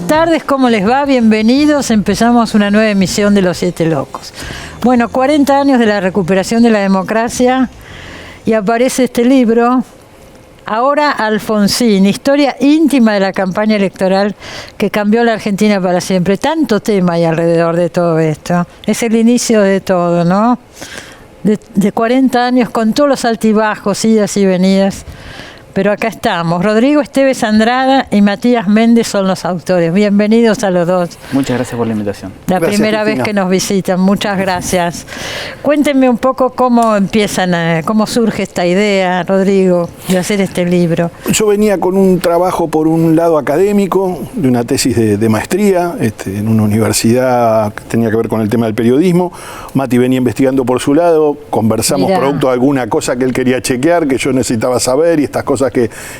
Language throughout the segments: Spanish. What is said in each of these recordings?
Buenas tardes, ¿cómo les va? Bienvenidos. Empezamos una nueva emisión de Los Siete Locos. Bueno, 40 años de la recuperación de la democracia y aparece este libro, Ahora Alfonsín, historia íntima de la campaña electoral que cambió la Argentina para siempre. Tanto tema hay alrededor de todo esto. Es el inicio de todo, ¿no? De 40 años con todos los altibajos, idas y venidas. Pero acá estamos. Rodrigo Esteves Andrada y Matías Méndez son los autores. Bienvenidos a los dos. Muchas gracias por la invitación. Gracias, primera Cristina. Vez que nos visitan. Muchas gracias. Cuéntenme un poco cómo cómo surge esta idea, Rodrigo, de hacer este libro. Yo venía con un trabajo, por un lado académico, de una tesis de maestría en una universidad que tenía que ver con el tema del periodismo. Mati venía investigando por su lado, conversamos producto de alguna cosa que él quería chequear, que yo necesitaba saber y estas cosas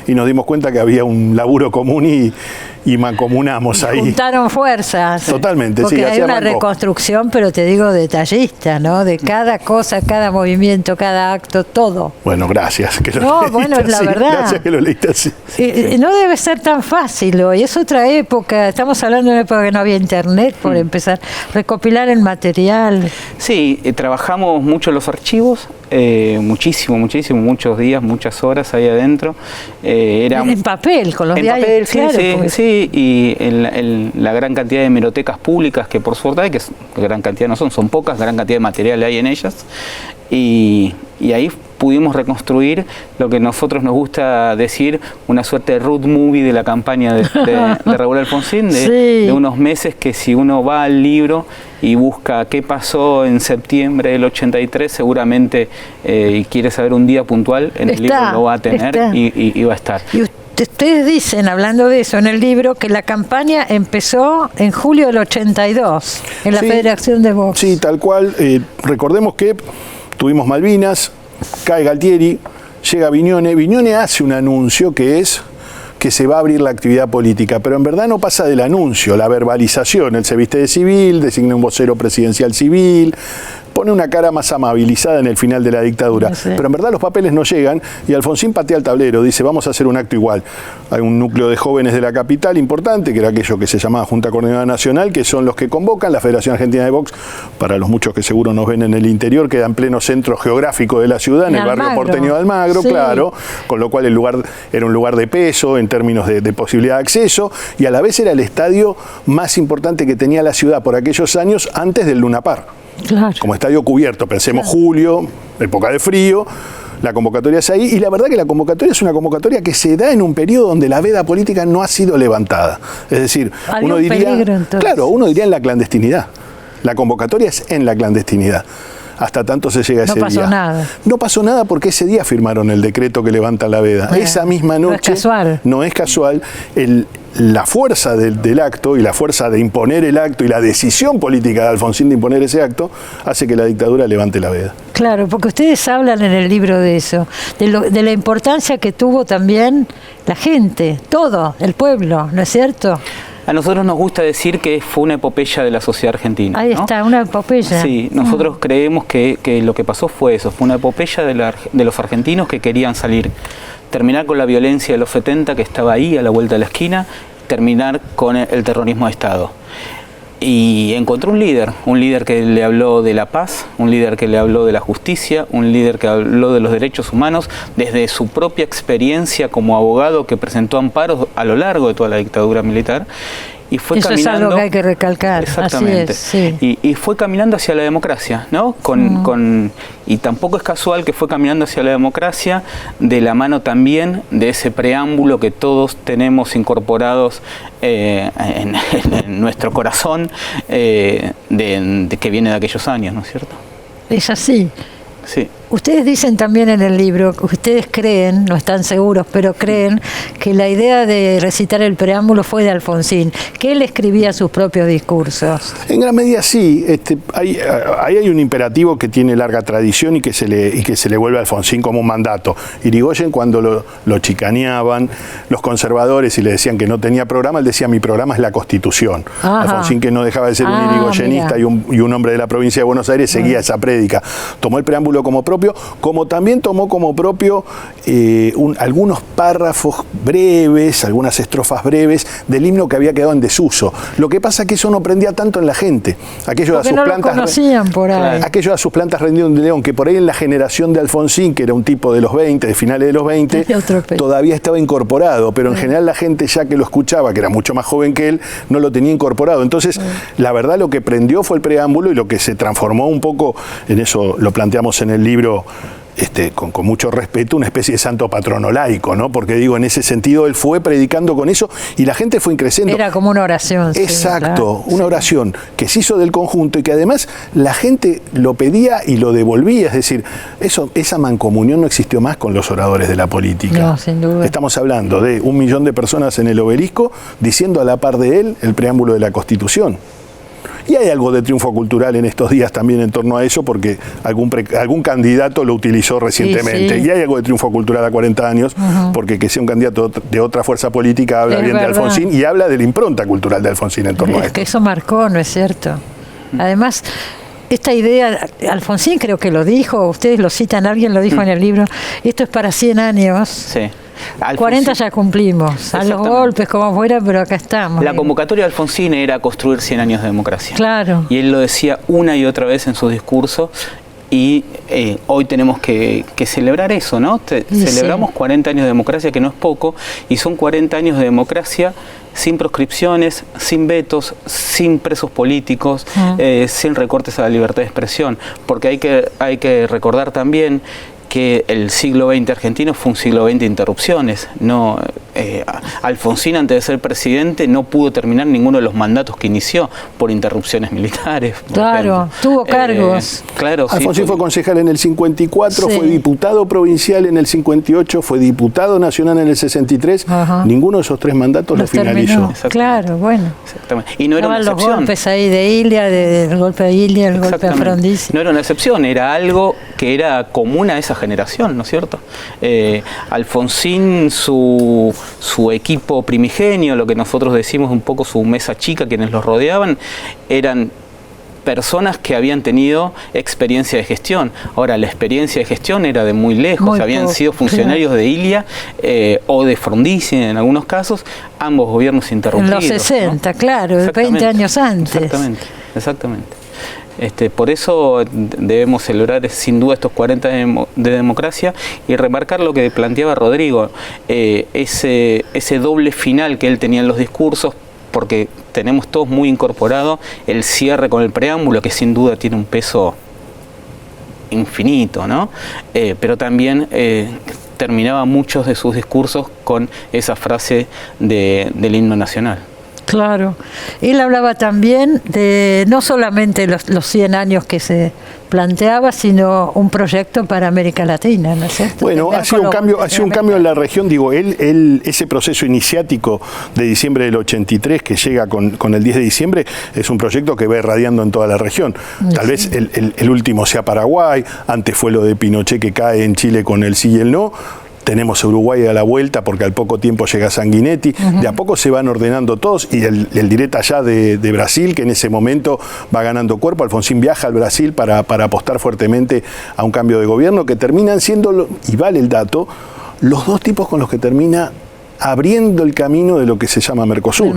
y nos dimos cuenta que había un laburo común y mancomunamos ahí. Juntaron fuerzas. Totalmente, porque sí. Hay una reconstrucción, pero te digo detallista, ¿no? De cada cosa, cada movimiento, cada acto, todo. Bueno, gracias. Que lo no, bueno, es la verdad. Gracias que lo leíste así. No debe ser tan fácil hoy. Es otra época. Estamos hablando de una época que no había internet, por empezar. Recopilar el material. Sí, trabajamos mucho en los archivos. Muchísimo, muchos días, muchas horas ahí adentro. En papel, con los diarios. En papel, sí, claro, sí, porque... sí, y en la gran cantidad de hemerotecas públicas que por suerte hay, que gran cantidad no son pocas, gran cantidad de material hay en ellas. Y ahí pudimos reconstruir lo que a nosotros nos gusta decir, una suerte de road movie de la campaña de Raúl Alfonsín, de unos meses que si uno va al libro y busca qué pasó en septiembre del 83, seguramente y quiere saber un día puntual, en el libro lo va a tener y va a estar. Y ustedes dicen, hablando de eso en el libro, que la campaña empezó en julio del 82, en la Federación de Vox. Sí, tal cual. Recordemos que tuvimos Malvinas, cae Galtieri, llega Viñone. Viñone hace un anuncio que es que se va a abrir la actividad política, pero en verdad no pasa del anuncio, la verbalización. Él se viste de civil, designa un vocero presidencial civil, pone una cara más amabilizada en el final de la dictadura. Pero en verdad los papeles no llegan y Alfonsín patea el tablero, dice vamos a hacer un acto igual. Hay un núcleo de jóvenes de la capital importante, que era aquello que se llamaba Junta Coordinadora Nacional, que son los que convocan. La Federación Argentina de Vox, para los muchos que seguro nos ven en el interior, queda en pleno centro geográfico de la ciudad, en el barrio porteño de Almagro, claro, con lo cual el lugar era un lugar de peso en términos de posibilidad de acceso, y a la vez era el estadio más importante que tenía la ciudad por aquellos años antes del Luna Park. Claro. Como estadio cubierto, pensemos julio, época de frío, la convocatoria es ahí, y la verdad que la convocatoria es una convocatoria que se da en un periodo donde la veda política no ha sido levantada. Es decir, uno diría en la clandestinidad. La convocatoria es en la clandestinidad. Hasta tanto se llega ese día. No pasó nada. No pasó nada porque ese día firmaron el decreto que levanta la veda. Esa misma noche. No es casual. La fuerza del acto y la fuerza de imponer el acto y la decisión política de Alfonsín de imponer ese acto hace que la dictadura levante la veda. Claro, porque ustedes hablan en el libro de eso, de la importancia que tuvo también la gente, todo, el pueblo, ¿no es cierto? A nosotros nos gusta decir que fue una epopeya de la sociedad argentina. Ahí está, una epopeya. Sí, nosotros creemos que lo que pasó fue eso, fue una epopeya de los argentinos que querían salir, terminar con la violencia de los 70 que estaba ahí a la vuelta de la esquina, terminar con el terrorismo de Estado. Y encontró un líder que le habló de la paz, un líder que le habló de la justicia, un líder que habló de los derechos humanos desde su propia experiencia como abogado que presentó amparos a lo largo de toda la dictadura militar. Y fue eso caminando, es algo que hay que recalcar. Exactamente. Así es, sí. Y fue caminando hacia la democracia, ¿no? Y tampoco es casual que fue caminando hacia la democracia de la mano también de ese preámbulo que todos tenemos incorporados en nuestro corazón, que viene de aquellos años, ¿no es cierto? Es así. Sí. Ustedes dicen también en el libro que ustedes creen, no están seguros, pero creen que la idea de recitar el preámbulo fue de Alfonsín, que él escribía sus propios discursos. En gran medida sí. Ahí hay un imperativo que tiene larga tradición y que se le vuelve a Alfonsín como un mandato. Irigoyen, cuando lo chicaneaban los conservadores y le decían que no tenía programa, él decía mi programa es la Constitución. Ajá. Alfonsín, que no dejaba de ser un irigoyenista y un hombre de la provincia de Buenos Aires, seguía esa prédica. Tomó el preámbulo como propio propio, como también tomó como propio algunos párrafos breves, algunas estrofas breves del himno que había quedado en desuso. Lo que pasa es que eso no prendía tanto en la gente. Aquello a sus no plantas, lo conocían por ahí. Aquello a sus plantas rendido un león, que por ahí en la generación de Alfonsín, que era un tipo de los 20, de finales de los 20, todavía estaba incorporado, pero en general la gente ya que lo escuchaba, que era mucho más joven que él, no lo tenía incorporado. Entonces, la verdad lo que prendió fue el preámbulo, y lo que se transformó un poco, en eso lo planteamos en el libro, con mucho respeto, una especie de santo patrono laico, ¿no? Porque digo, en ese sentido él fue predicando con eso y la gente fue creciendo. Era como una oración. Exacto, una oración que se hizo del conjunto y que además la gente lo pedía y lo devolvía. Es decir, esa mancomunión no existió más con los oradores de la política. No, sin duda. Estamos hablando de 1 millón de personas en el Obelisco diciendo a la par de él el preámbulo de la Constitución. Y hay algo de triunfo cultural en estos días también en torno a eso, porque algún candidato lo utilizó recientemente. Sí. Y hay algo de triunfo cultural a 40 años, porque que sea un candidato de otra fuerza política habla bien de Alfonsín y habla de la impronta cultural de Alfonsín en torno a esto. Que eso marcó, ¿no es cierto? Además, esta idea, Alfonsín creo que lo dijo, ustedes lo citan, alguien lo dijo en el libro, esto es para 100 años. Sí. Alfonsín, 40 ya cumplimos, a los golpes como fuera, pero acá estamos. La convocatoria de Alfonsín era construir 100 años de democracia. Claro. Y él lo decía una y otra vez en sus discursos, y hoy tenemos que celebrar eso, ¿no? Celebramos 40 años de democracia, que no es poco, y son 40 años de democracia sin proscripciones, sin vetos, sin presos políticos, sin recortes a la libertad de expresión, porque hay que recordar también que el siglo XX argentino fue un siglo XX de interrupciones. No, Alfonsín, antes de ser presidente, no pudo terminar ninguno de los mandatos que inició por interrupciones militares. Claro, tuvo cargos. Claro, Alfonsín fue concejal en el 54, fue diputado provincial en el 58, fue diputado nacional en el 63. Ninguno de esos 3 mandatos lo finalizó. Claro, bueno. Exactamente. Y no era una excepción. Los golpes ahí de Ilia, del golpe de Ilia, el golpe a Frondizi. No era una excepción, era algo que era común a esa generación, ¿no es cierto? Alfonsín, su equipo primigenio, lo que nosotros decimos un poco su mesa chica, quienes los rodeaban, eran personas que habían tenido experiencia de gestión. Ahora, la experiencia de gestión era de muy lejos, habían sido funcionarios de Ilia o de Frondizi en algunos casos, ambos gobiernos interrumpidos. En los 60, ¿no? Claro, 20 años antes. Exactamente. Por eso debemos celebrar sin duda estos 40 de democracia y remarcar lo que planteaba Rodrigo, ese doble final que él tenía en los discursos, porque tenemos todos muy incorporado el cierre con el preámbulo, que sin duda tiene un peso infinito, ¿no? Pero también terminaba muchos de sus discursos con esa frase del himno nacional. Claro. Él hablaba también de no solamente los 100 años que se planteaba, sino un proyecto para América Latina, ¿no es cierto? Bueno, ha sido un cambio en la región. Digo, él ese proceso iniciático de diciembre del 83 que llega con el 10 de diciembre es un proyecto que va irradiando en toda la región. Tal vez el último sea Paraguay, antes fue lo de Pinochet que cae en Chile con el sí y el no. Tenemos Uruguay a la vuelta porque al poco tiempo llega Sanguinetti. De a poco se van ordenando todos y el directo allá de Brasil, que en ese momento va ganando cuerpo. Alfonsín viaja al Brasil para apostar fuertemente a un cambio de gobierno que terminan siendo, y vale el dato, los 2 tipos con los que termina abriendo el camino de lo que se llama Mercosur.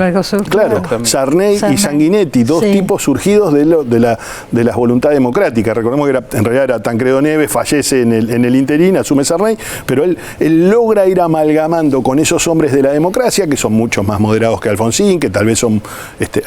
Claro, Sarney y Sanguinetti, 2 tipos surgidos de la voluntad democrática. Recordemos que en realidad era Tancredo Neves, fallece en el interín, asume Sarney, pero él logra ir amalgamando con esos hombres de la democracia, que son mucho más moderados que Alfonsín, que tal vez son,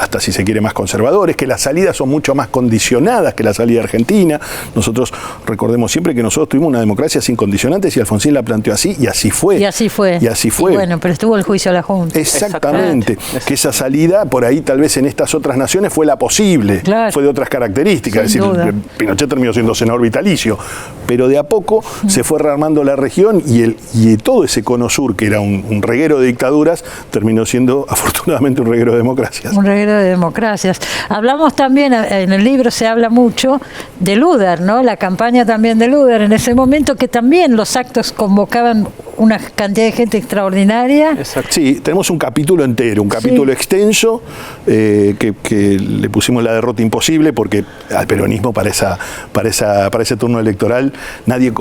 hasta si se quiere, más conservadores, que las salidas son mucho más condicionadas que la salida argentina. Nosotros recordemos siempre que nosotros tuvimos una democracia sin condicionantes y Alfonsín la planteó así, y así fue. Y así fue. Y bueno, pero estuvo el juicio a la Junta. Exactamente. Que esa salida, por ahí tal vez en estas otras naciones fue la posible, fue de otras características. Sin duda. Pinochet terminó siendo senador vitalicio, pero de a poco se fue rearmando la región y todo ese cono sur, que era un reguero de dictaduras, terminó siendo afortunadamente un reguero de democracias. Un reguero de democracias. Hablamos también, en el libro se habla mucho de Luder, ¿no? La campaña también de Luder en ese momento, que también los actos convocaban una cantidad de gente extraordinaria. Exacto. Sí, tenemos un capítulo entero, un capítulo extenso, que le pusimos la derrota imposible, porque al peronismo para ese turno electoral nadie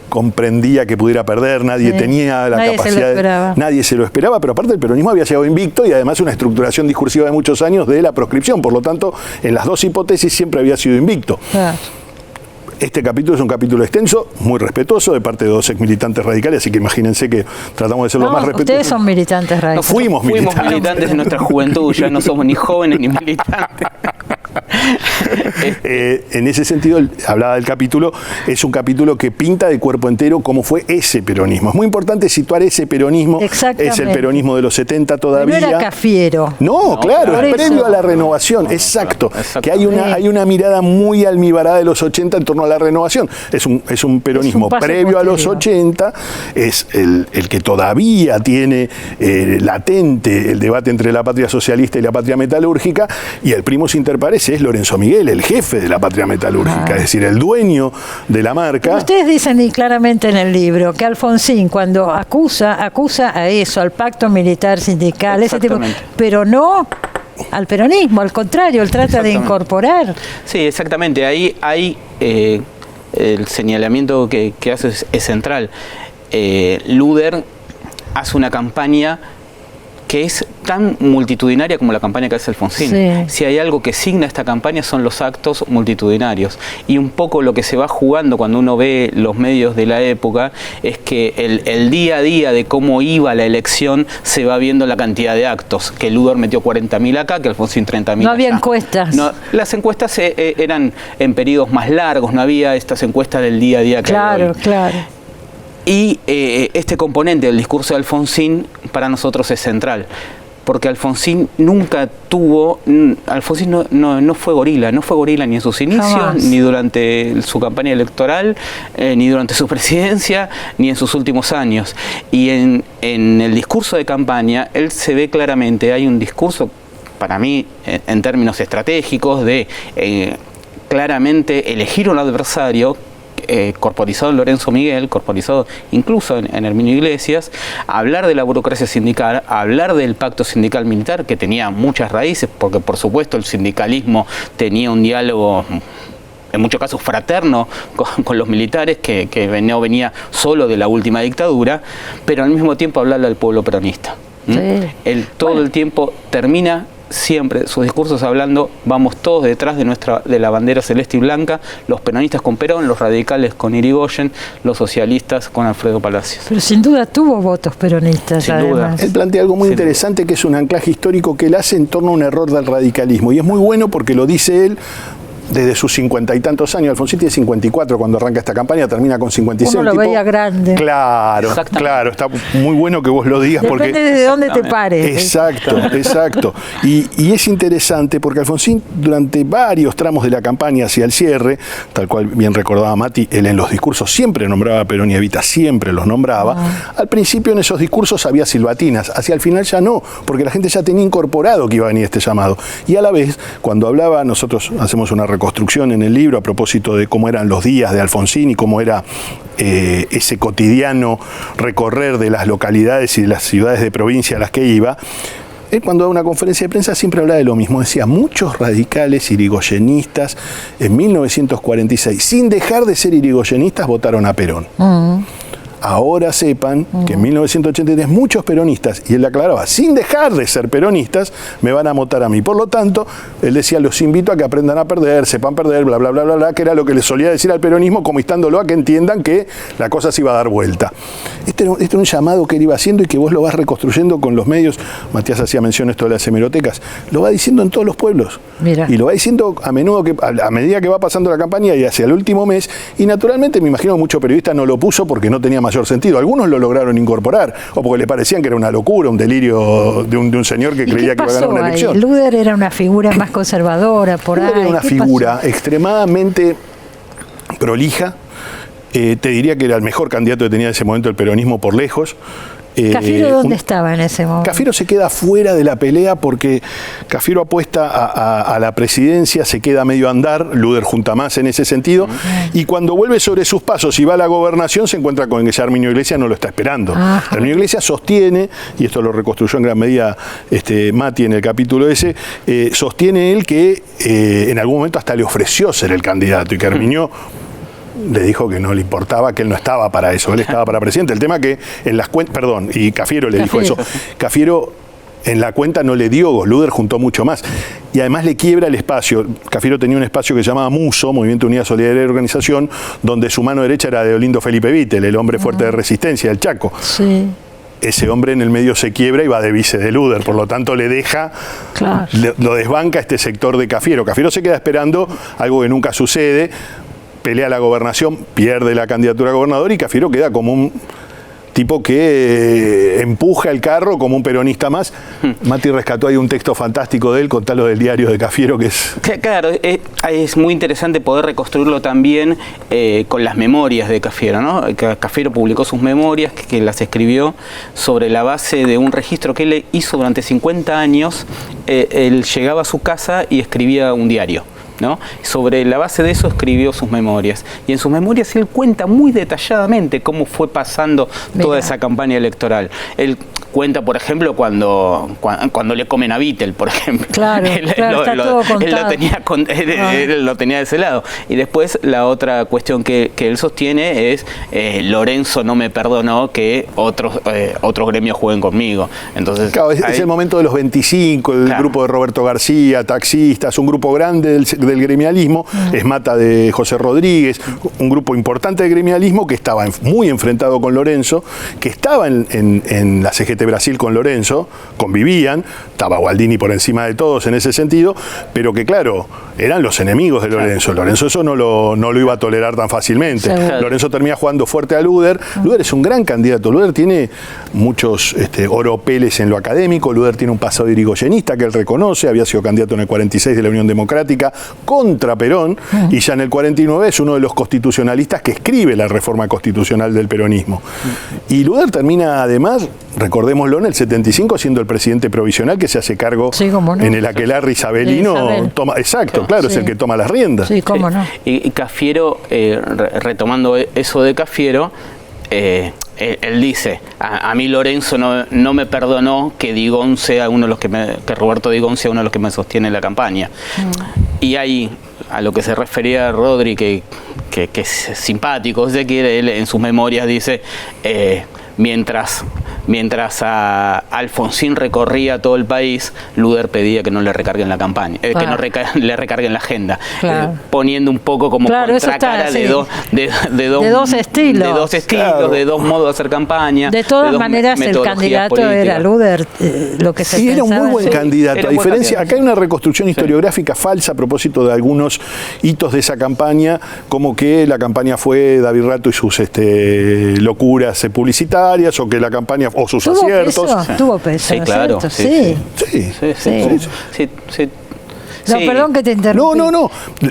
comprendía que pudiera perder, nadie tenía la capacidad, nadie se lo esperaba, pero aparte el peronismo había llegado invicto y además una estructuración discursiva de muchos años de la proscripción, por lo tanto, en las dos hipótesis siempre había sido invicto. Claro. Este capítulo es un capítulo extenso, muy respetuoso, de parte de dos exmilitantes radicales, así que imagínense que tratamos de ser lo más respetuosos. Ustedes son militantes radicales. No, fuimos militantes en nuestra juventud, ya no somos ni jóvenes ni militantes. En ese sentido, hablaba del capítulo, es un capítulo que pinta de cuerpo entero cómo fue ese peronismo. Es muy importante situar ese peronismo, es el peronismo de los 70 todavía. No era Cafiero. No, claro, es previo a la renovación, exacto. Que hay una mirada muy almibarada de los 80 en torno a la renovación. Es un peronismo previo a los 80, es el que todavía tiene latente el debate entre la patria socialista y la patria metalúrgica, y el primus inter pares es Lorenzo Miguel, el jefe de la patria metalúrgica, es decir, el dueño de la marca. Pero ustedes dicen y claramente en el libro que Alfonsín, cuando acusa a eso, al pacto militar sindical, ese tipo, pero no al peronismo, al contrario, él trata de incorporar. Sí, exactamente, ahí hay el señalamiento que hace es central. Luder hace una campaña que es tan multitudinaria como la campaña que hace Alfonsín. Sí. Si hay algo que signa esta campaña son los actos multitudinarios. Y un poco lo que se va jugando cuando uno ve los medios de la época es que el día a día de cómo iba la elección se va viendo la cantidad de actos. Que Luder metió 40.000 acá, que Alfonsín 30.000 No había encuestas. No, las encuestas eran en periodos más largos, no había estas encuestas del día a día que hay hoy. Claro. Y este componente del discurso de Alfonsín para nosotros es central, porque Alfonsín nunca tuvo, Alfonsín no fue gorila ni en sus inicios, Jamás. ni durante su campaña electoral, ni durante su presidencia, ni en sus últimos años. Y en el discurso de campaña, él se ve claramente, hay un discurso, para mí, en términos estratégicos, de claramente elegir un adversario, corporizado en Lorenzo Miguel, corporizado incluso en Herminio Iglesias, hablar de la burocracia sindical, hablar del pacto sindical militar, que tenía muchas raíces, porque por supuesto el sindicalismo tenía un diálogo en muchos casos fraterno con los militares, que no venía solo de la última dictadura, pero al mismo tiempo hablarle al pueblo peronista. Sí. Él todo el tiempo termina siempre sus discursos hablando, vamos todos detrás de la bandera celeste y blanca, los peronistas con Perón, los radicales con Irigoyen, los socialistas con Alfredo Palacios. Pero sin duda tuvo votos peronistas, sin además. duda. Él plantea algo muy interesante, que es un anclaje histórico que él hace en torno a un error del radicalismo, y es muy bueno porque lo dice él desde sus 50 y tantos años. Alfonsín tiene 54 cuando arranca esta campaña, termina con 56. Uno lo veía grande. Claro, está muy bueno que vos lo digas. Depende porque de dónde te pares. Exacto. Y es interesante porque Alfonsín, durante varios tramos de la campaña hacia el cierre, tal cual bien recordaba Mati, él en los discursos siempre nombraba a Perón y Evita, siempre los nombraba. Al principio en esos discursos había silbatinas, hacia el final ya no, porque la gente ya tenía incorporado que iba a venir este llamado. Y a la vez, cuando hablaba, nosotros hacemos una reconstrucción en el libro a propósito de cómo eran los días de Alfonsín y cómo era ese cotidiano recorrer de las localidades y de las ciudades de provincia a las que iba. Él, cuando da una conferencia de prensa, siempre hablaba de lo mismo. Decía, muchos radicales irigoyenistas en 1946, sin dejar de ser irigoyenistas, votaron a Perón. Ahora sepan que en 1983 muchos peronistas, y él aclaraba, sin dejar de ser peronistas, me van a votar a mí. Por lo tanto, él decía, los invito a que aprendan a perder, sepan perder, bla, bla, bla, bla, bla, que era lo que le solía decir al peronismo, como instándolo a que entiendan que la cosa se iba a dar vuelta. Este era un llamado que él iba haciendo y que vos lo vas reconstruyendo con los medios. Matías hacía mención esto de las hemerotecas. Lo va diciendo en todos los pueblos. Mira. Y lo va diciendo a medida que va pasando la campaña y hacia el último mes. Y naturalmente me imagino que muchos periodistas no lo puso porque no tenía mayor sentido. Algunos lo lograron incorporar o porque le parecían que era una locura, un delirio de un señor que creía que iba a ganar una elección. Luder era una figura más conservadora por ahí. Era una figura extremadamente prolija. Te diría que era el mejor candidato que tenía en ese momento el peronismo por lejos. ¿Cafiero dónde estaba en ese momento? Cafiero se queda fuera de la pelea porque Cafiero apuesta a la presidencia, se queda a medio andar, Luder junta más en ese sentido, y cuando vuelve sobre sus pasos y va a la gobernación se encuentra con que ya Herminio Iglesias no lo está esperando. Herminio Iglesias sostiene, y esto lo reconstruyó en gran medida Mati en el capítulo ese, sostiene él que en algún momento hasta le ofreció ser el candidato y que Herminio le dijo que no le importaba, que él no estaba para eso, él estaba para presidente. El tema que en las cuentas, perdón, y Cafiero le dijo eso, Cafiero en la cuenta no le dio, Luder juntó mucho más. Y además le quiebra el espacio. Cafiero tenía un espacio que se llamaba MUSO, Movimiento Unidad Solidaridad y Organización, donde su mano derecha era de Olindo Felipe Vittel, el hombre fuerte de resistencia del Chaco. Sí. Ese hombre en el medio se quiebra y va de vice de Luder, por lo tanto le deja, lo desbanca este sector de Cafiero. Cafiero se queda esperando algo que nunca sucede, pelea la gobernación, pierde la candidatura a gobernador y Cafiero queda como un tipo que empuja el carro como un peronista más. Mati rescató ahí un texto fantástico de él, contalo del diario de Cafiero, que es... Claro, es muy interesante poder reconstruirlo también con las memorias de Cafiero, ¿no? Cafiero publicó sus memorias, que las escribió sobre la base de un registro que él hizo durante 50 años. Él llegaba a su casa y escribía un diario, ¿no? Sobre la base de eso escribió sus memorias. Y en sus memorias él cuenta muy detalladamente cómo fue pasando toda esa campaña electoral. Él cuenta, por ejemplo, cuando le comen a Vittel, por ejemplo. Claro, está todo contado. Él lo tenía de ese lado. Y después la otra cuestión que él sostiene es Lorenzo no me perdonó que otros gremios jueguen conmigo. Entonces, claro, es el momento de los 25, el grupo de Roberto García, taxistas, un grupo grande del gremialismo, es Mata de José Rodríguez, un grupo importante de gremialismo que estaba muy enfrentado con Lorenzo, que estaba en la CGT Brasil con Lorenzo, convivían, estaba Gualdini por encima de todos en ese sentido, pero que claro, eran los enemigos de Lorenzo. Lorenzo eso no lo iba a tolerar tan fácilmente. Lorenzo termina jugando fuerte a Luder. Luder es un gran candidato. Luder tiene muchos oropeles en lo académico. Luder tiene un pasado irigoyenista que él reconoce, había sido candidato en el 46 de la Unión Democrática contra Perón, y ya en el 49 es uno de los constitucionalistas que escribe la reforma constitucional del peronismo. Y Luder termina además, recordémoslo, en el 75 siendo el presidente provisional que se hace cargo en el aquelarre isabelino. Toma, exacto, claro, es el que toma las riendas. Sí, cómo no. Y Cafiero, retomando eso de Cafiero, él dice, a mí Lorenzo no me perdonó que Digón sea uno de los que Roberto Digón sea uno de los que me sostiene en la campaña. Y ahí, a lo que se refería Rodri, que es simpático, si se quiere, él en sus memorias dice, mientras Alfonsín recorría todo el país, Luder pedía que no le recarguen la campaña, que no le recarguen la agenda, poniendo un poco como contracara de dos estilos, de dos modos de hacer campaña. De todas maneras, el candidato políticas. Era Luder, lo que se sí, era un muy buen candidato. A diferencia, acá hay una reconstrucción historiográfica falsa a propósito de algunos hitos de esa campaña, como que la campaña fue David Rato y sus locuras publicitarias, o que la campaña o sus aciertos. Tuvo peso, sí, claro. Sí. No, perdón que te interrumpí. No.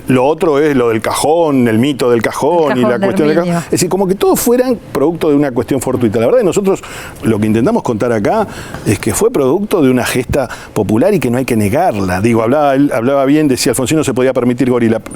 Lo otro es lo del cajón, el mito del cajón y la cuestión del cajón. Es decir, como que todos fueran producto de una cuestión fortuita. La verdad, nosotros lo que intentamos contar acá es que fue producto de una gesta popular y que no hay que negarla. Digo, hablaba bien, decía Alfonsín no se podía permitir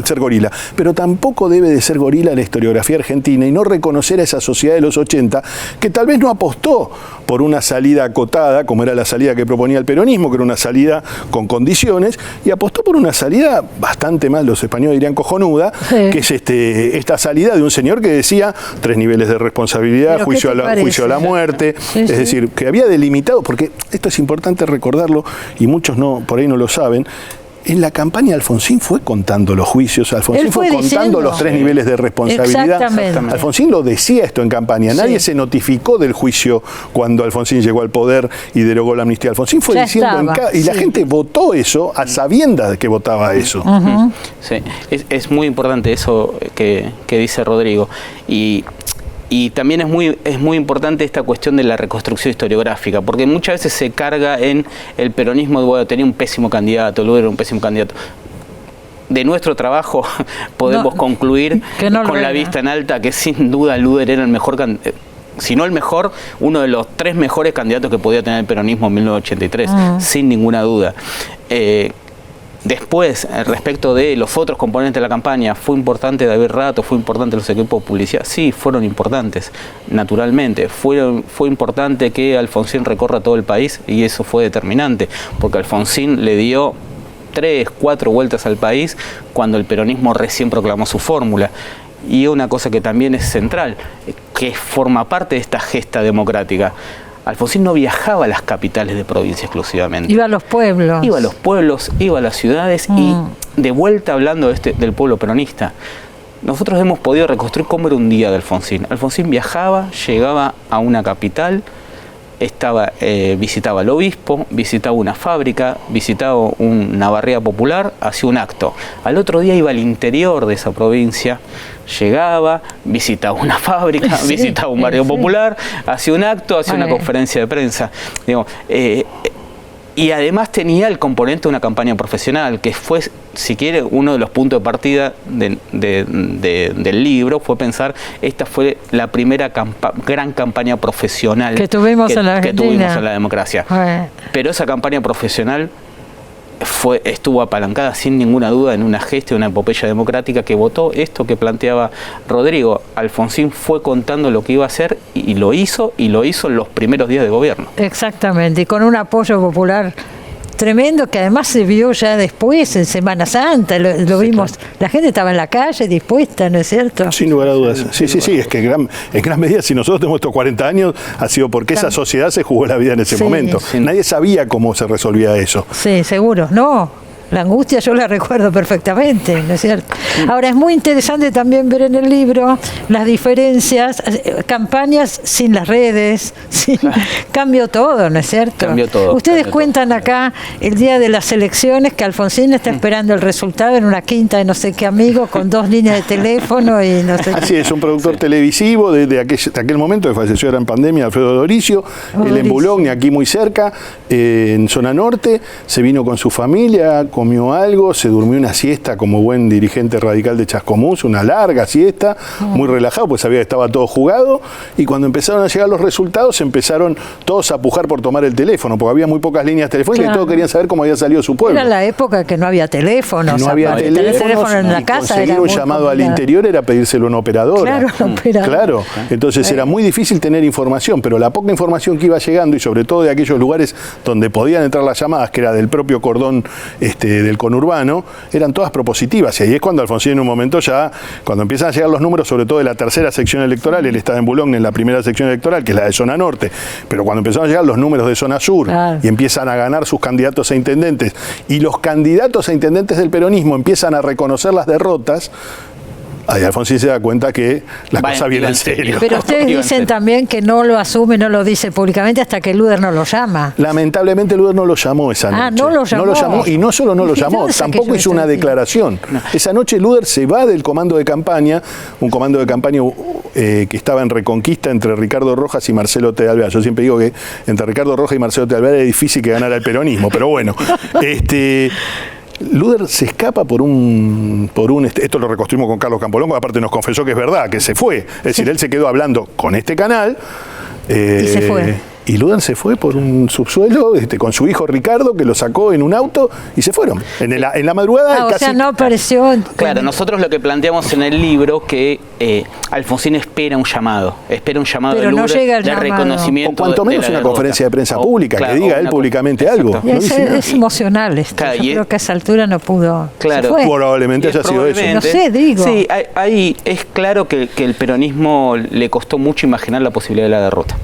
ser gorila, pero tampoco debe de ser gorila la historiografía argentina y no reconocer a esa sociedad de los 80 que tal vez no apostó por una salida acotada, como era la salida que proponía el peronismo, que era una salida con condiciones, y apostó por una salida bastante más, los españoles dirían cojonuda, que es esta salida de un señor que decía 3 niveles de responsabilidad, juicio a la muerte, es decir, que había delimitado, porque esto es importante recordarlo y muchos por ahí no lo saben. En la campaña Alfonsín fue contando los juicios, Alfonsín fue contando los 3 niveles de responsabilidad. Alfonsín lo decía esto en campaña, nadie se notificó del juicio cuando Alfonsín llegó al poder y derogó la amnistía. Alfonsín fue diciendo, y la gente votó eso a sabiendas de que votaba eso. Sí, es muy importante eso que dice Rodrigo. Y también es muy importante esta cuestión de la reconstrucción historiográfica, porque muchas veces se carga en el peronismo de, bueno, tenía un pésimo candidato, Luder era un pésimo candidato. De nuestro trabajo podemos concluir con la vista en alta que sin duda Luder era el mejor candidato. si no el mejor, uno de los 3 mejores candidatos que podía tener el peronismo en 1983, sin ninguna duda. Después, respecto de los otros componentes de la campaña, ¿fue importante David Rato? ¿Fue importante los equipos de publicidad? Sí, fueron importantes, naturalmente. Fue importante que Alfonsín recorra todo el país y eso fue determinante, porque Alfonsín le dio 3, 4 vueltas al país cuando el peronismo recién proclamó su fórmula. Y una cosa que también es central, que forma parte de esta gesta democrática. Alfonsín no viajaba a las capitales de provincia exclusivamente. Iba a los pueblos. Iba a los pueblos, iba a las ciudades y de vuelta hablando del pueblo peronista. Nosotros hemos podido reconstruir cómo era un día de Alfonsín. Alfonsín viajaba, llegaba a una capital, visitaba al obispo, visitaba una fábrica, visitaba una barriada popular, hacía un acto. Al otro día iba al interior de esa provincia, llegaba, visitaba una fábrica, visitaba un barrio popular, hacía un acto, hacía una conferencia de prensa. Digo, y además tenía el componente de una campaña profesional, que fue, si quiere, uno de los puntos de partida del libro, fue pensar, esta fue la primera gran campaña profesional que tuvimos en la democracia. Pero esa campaña profesional estuvo apalancada sin ninguna duda en una gesta, una epopeya democrática que votó esto que planteaba Rodrigo. Alfonsín fue contando lo que iba a hacer y lo hizo en los primeros días de gobierno. Exactamente, y con un apoyo popular tremendo que además se vio ya después en Semana Santa, lo vimos, claro. La gente estaba en la calle dispuesta, ¿no es cierto? Sin lugar a dudas, sí, es que en gran medida, si nosotros tenemos estos 40 años, ha sido porque esa sociedad se jugó la vida en ese momento. Nadie sabía cómo se resolvía eso. Sí, seguro, no. La angustia yo la recuerdo perfectamente, ¿no es cierto? Ahora, es muy interesante también ver en el libro las diferencias, campañas sin las redes, cambió todo, ¿no es cierto? Cambió todo. Ustedes cuentan acá el día de las elecciones que Alfonsín está esperando el resultado en una quinta de no sé qué amigo con 2 líneas de teléfono y no sé qué. Así es, un productor televisivo de aquel momento que falleció, era en pandemia, Alfredo Doricio, él en Boulogne, aquí muy cerca, en zona norte, se vino con su familia, comió algo, se durmió una siesta como buen dirigente radical de Chascomús, una larga siesta, muy relajado, pues sabía que estaba todo jugado, y cuando empezaron a llegar los resultados, empezaron todos a pujar por tomar el teléfono, porque había muy pocas líneas telefónicas y todos querían saber cómo había salido su pueblo. Era la época que no había teléfonos. No había teléfono en la casa. Conseguir un llamado al interior era pedírselo a una operadora. Claro, entonces era muy difícil tener información, pero la poca información que iba llegando, y sobre todo de aquellos lugares donde podían entrar las llamadas, que era del propio cordón del conurbano, eran todas propositivas, y ahí es cuando Alfonsín en un momento ya, cuando empiezan a llegar los números, sobre todo de la tercera sección electoral, él estaba en Boulogne en la primera sección electoral, que es la de zona norte, pero cuando empezaron a llegar los números de zona sur, y empiezan a ganar sus candidatos a intendentes, y los candidatos a intendentes del peronismo empiezan a reconocer las derrotas, ahí Alfonsín se da cuenta que la cosa viene en serio. Pero ustedes dicen también que no lo asume, no lo dice públicamente hasta que Luder no lo llama. Lamentablemente Luder no lo llamó esa noche. No lo llamó. No lo llamó, y no solo no lo llamó, tampoco hizo una declaración. Esa noche Luder se va del comando de campaña, un comando de campaña que estaba en Reconquista entre Ricardo Rojas y Marcelo T. de Alvear. Yo siempre digo que entre Ricardo Rojas y Marcelo T. de Alvear es difícil que ganara el peronismo, pero bueno. Luder se escapa esto lo reconstruimos con Carlos Campolongo, aparte nos confesó que es verdad, que se fue. Es decir, él se quedó hablando con este canal. Y se fue. Y Luder se fue por un subsuelo con su hijo Ricardo, que lo sacó en un auto y se fueron. En la madrugada. O sea, no apareció. Claro, nosotros lo que planteamos en el libro que Alfonsín espera un llamado pero no llega el de llamado. Reconocimiento. O cuanto menos una conferencia de prensa pública, que diga él públicamente algo. No es emocional esto. Claro, yo creo que a esa altura no pudo. Claro, probablemente haya sido eso. No sé, digo. Sí, ahí es claro que el peronismo le costó mucho imaginar la posibilidad de la derrota.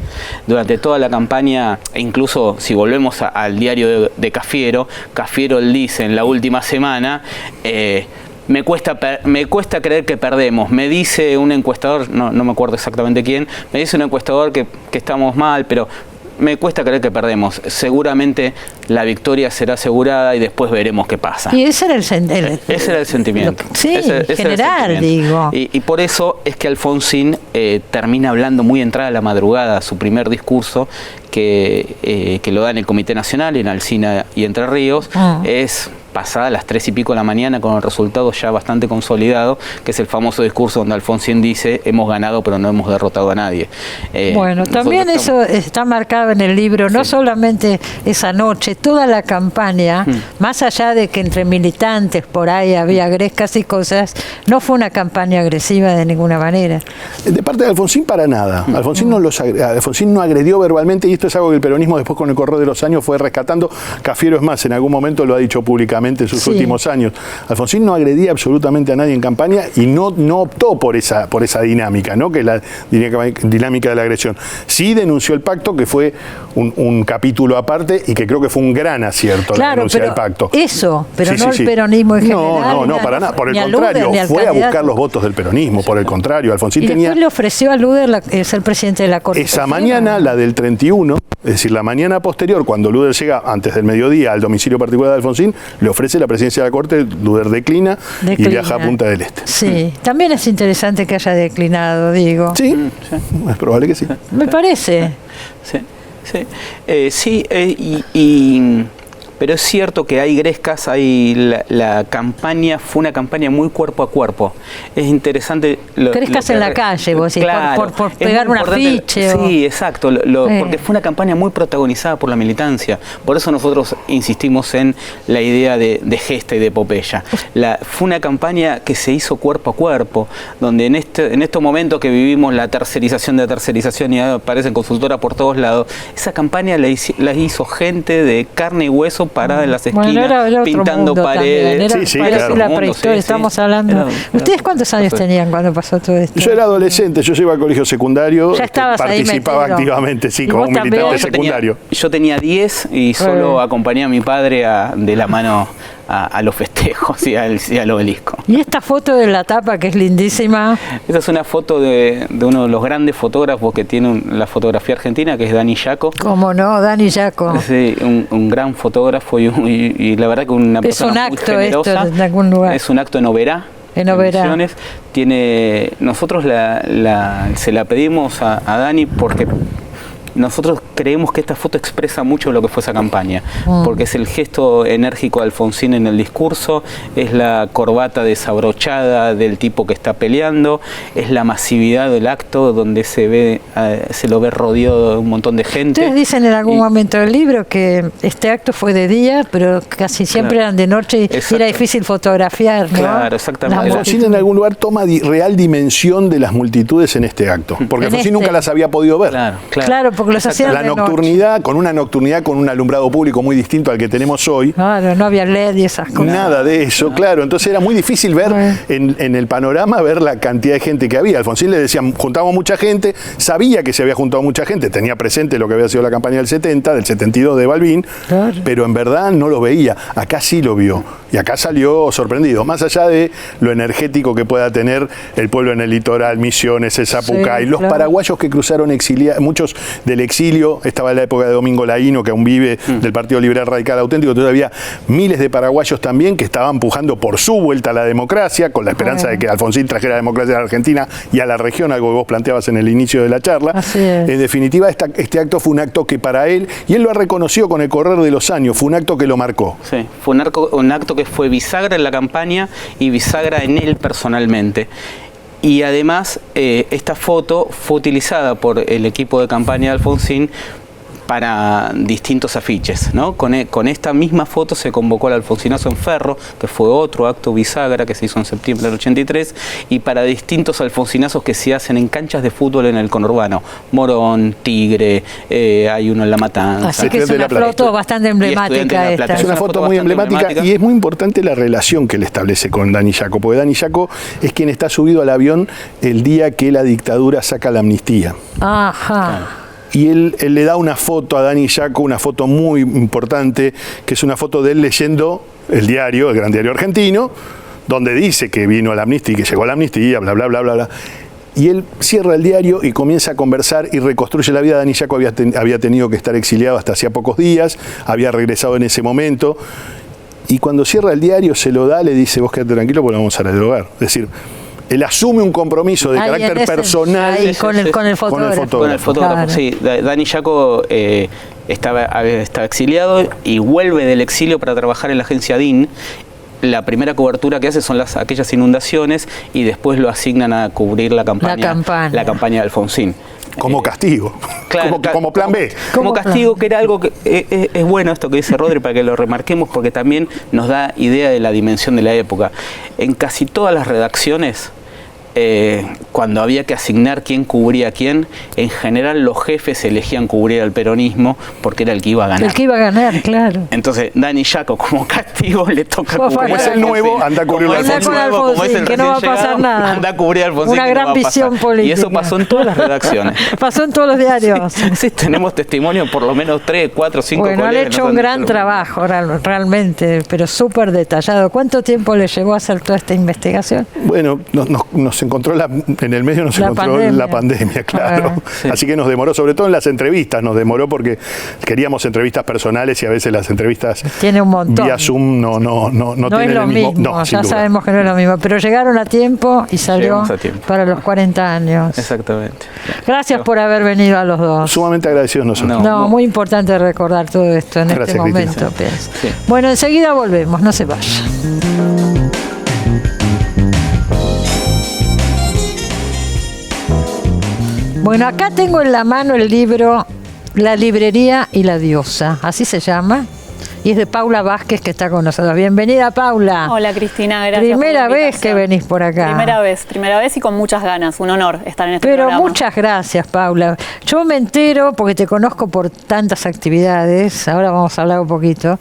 Durante toda la campaña, e incluso si volvemos al diario de Cafiero, él dice en la última semana, me cuesta creer que perdemos. Me dice un encuestador, no me acuerdo exactamente quién, me dice un encuestador que estamos mal, pero me cuesta creer que perdemos. Seguramente la victoria será asegurada y después veremos qué pasa. Y ese era el sentimiento. Sí, general, digo. Y por eso es que Alfonsín termina hablando muy entrada a la madrugada, su primer discurso, que lo da en el Comité Nacional, en Alsina y Entre Ríos, es pasadas las 3 y pico de la mañana, con el resultado ya bastante consolidado, que es el famoso discurso donde Alfonsín dice: hemos ganado pero no hemos derrotado a nadie. Bueno, también eso está marcado en el libro, no solamente esa noche, toda la campaña, más allá de que entre militantes por ahí había grescas y cosas, no fue una campaña agresiva de ninguna manera. De parte de Alfonsín, para nada. Alfonsín no agredió verbalmente, y esto es algo que el peronismo después, con el correr de los años, fue rescatando. Cafiero, es más, en algún momento lo ha dicho públicamente en sus últimos años. Alfonsín no agredía absolutamente a nadie en campaña y no optó por esa dinámica, ¿no? Que es la dinámica de la agresión. Sí denunció el pacto, que fue un capítulo aparte y que creo que fue un gran acierto, la denuncia del pacto. Eso, pero no el peronismo en general. No, para nada. Por el contrario, fue a buscar los votos del peronismo. Por el contrario, Alfonsín tenía... después le ofreció a Luder ser presidente de la Corte. Esa mañana, la del 31, es decir, la mañana posterior, cuando Luder llega antes del mediodía al domicilio particular de Alfonsín, le ofrece la presidencia de la Corte. Luder declina y viaja a Punta del Este. Sí, también es interesante que haya declinado, digo. Sí, es probable que sí. Me parece. Pero es cierto que hay grescas, la campaña fue una campaña muy cuerpo a cuerpo. Es interesante... Grescas en la calle, vos decís, claro, por pegar un afiche. Sí, exacto, porque fue una campaña muy protagonizada por la militancia. Por eso nosotros insistimos en la idea de gesta y de epopeya. Fue una campaña que se hizo cuerpo a cuerpo, donde en estos momentos que vivimos la tercerización y aparecen consultoras por todos lados, esa campaña la hizo gente de carne y hueso parada en las esquinas, era pintando paredes. Claro. La prehistoria, estamos hablando. ¿Ustedes cuántos años tenían cuando pasó todo esto? Yo era adolescente, yo iba al colegio secundario, participaba activamente, como un militante secundario. Yo tenía 10 y solo acompañé a mi padre de la mano a los festejos y al obelisco. ¿Y esta foto de la tapa, que es lindísima? Esta es una foto de uno de los grandes fotógrafos que tiene la fotografía argentina, que es Dani Yaco. ¿Cómo no? Dani Yaco. Sí, un gran fotógrafo y la verdad que una persona muy generosa. Esto en algún lugar. Es un acto en Oberá. Nosotros se la pedimos a Dani porque nosotros creemos que esta foto expresa mucho lo que fue esa campaña, porque es el gesto enérgico de Alfonsín en el discurso, es la corbata desabrochada del tipo que está peleando, es la masividad del acto donde se lo ve rodeado de un montón de gente. Ustedes dicen en algún momento del libro que este acto fue de día, pero casi siempre eran de noche y era difícil fotografiar, ¿no? Claro, exactamente. Alfonsín en algún lugar toma real dimensión de las multitudes en este acto, porque Alfonsín nunca las había podido ver. Claro, porque los hacían la nocturnidad, con un alumbrado público muy distinto al que tenemos hoy. Claro, no había LED y esas cosas. Nada de eso, claro. Entonces era muy difícil ver en el panorama, ver la cantidad de gente que había. Alfonsín le decían, juntamos mucha gente, sabía que se había juntado mucha gente, tenía presente lo que había sido la campaña del 70, del 72 de Balbín, pero en verdad no lo veía. Acá sí lo vio. Y acá salió sorprendido, más allá de lo energético que pueda tener el pueblo en el litoral, Misiones, el Zapucay, los paraguayos que cruzaron muchos del exilio, estaba en la época de Domingo Laíno, que aún vive, del Partido Liberal Radical Auténtico, entonces había miles de paraguayos también que estaban pujando por su vuelta a la democracia, con la esperanza de que Alfonsín trajera la democracia a la Argentina y a la región, algo que vos planteabas en el inicio de la charla. En definitiva, este acto fue un acto que para él, y él lo ha reconocido con el correr de los años, fue un acto que lo marcó. Sí, fue un acto que fue bisagra en la campaña y bisagra en él personalmente. Y además, esta foto fue utilizada por el equipo de campaña de Alfonsín para distintos afiches, ¿no? Con esta misma foto se convocó al Alfonsinazo en Ferro, que fue otro acto bisagra que se hizo en septiembre del 83, y para distintos alfonsinazos que se hacen en canchas de fútbol en el conurbano. Morón, Tigre, hay uno en La Matanza. Así que es una foto bastante emblemática esta. Es una foto muy emblemática y es muy importante la relación que él establece con Dani Yaco, porque Dani Yaco es quien está subido al avión el día que la dictadura saca la amnistía. Ajá. Y él le da una foto a Dani Yaco, una foto muy importante, que es una foto de él leyendo el diario, el gran diario argentino, donde dice que vino a la amnistía y que llegó a la amnistía, bla, bla, bla, bla, bla. Y él cierra el diario y comienza a conversar y reconstruye la vida. Dani Yaco había tenido que estar exiliado hasta hacía pocos días, había regresado en ese momento. Y cuando cierra el diario, se lo da, le dice, vos quédate tranquilo porque vamos a dialogar. Es decir, él asume un compromiso de carácter personal con el fotógrafo. Claro. Sí, Dani Yaco estaba exiliado y vuelve del exilio para trabajar en la agencia DIN. La primera cobertura que hace son aquellas inundaciones y después lo asignan a cubrir la campaña de Alfonsín. Como castigo, claro, como plan B. Como castigo, que era algo que es bueno esto que dice Rodri para que lo remarquemos, porque también nos da idea de la dimensión de la época. En casi todas las redacciones, cuando había que asignar quién cubría a quién, en general los jefes elegían cubrir al peronismo porque era el que iba a ganar. El que iba a ganar, claro. Entonces, Dani Yaco, como castigo, le toca cubrir. Como es el nuevo, anda a cubrir al Alfonsín. Como es el que no va a pasar nada. Anda a cubrir al Alfonsín. Una gran visión política. Y eso pasó en todas las redacciones. Pasó en todos los diarios. Sí, tenemos testimonio por lo menos 3, 4, 5 colegas. Bueno, han hecho un gran trabajo realmente, pero súper detallado. ¿Cuánto tiempo le llevó a hacer toda esta investigación? Bueno, nos encontró en el medio la pandemia, claro. Sí. Así que nos demoró, sobre todo en las entrevistas, nos demoró porque queríamos entrevistas personales y a veces las entrevistas tiene un montón. Vía Zoom no tienen es lo el mismo. Mismo, no, ya sabemos que no es lo mismo, pero llegaron a tiempo y salió para los 40 años. Exactamente. Gracias por haber venido a los dos. Sumamente agradecidos nosotros. No, muy importante recordar todo esto en este momento. Sí. Bueno, enseguida volvemos, no se vayan. Bueno, acá tengo en la mano el libro La librería y la diosa, así se llama, y es de Paula Vázquez, que está con nosotros. Bienvenida, Paula. Hola, Cristina, gracias. Primera vez que venís por acá. Primera vez y con muchas ganas, un honor estar en este programa. Pero muchas gracias, Paula. Yo me entero, porque te conozco por tantas actividades, ahora vamos a hablar un poquito,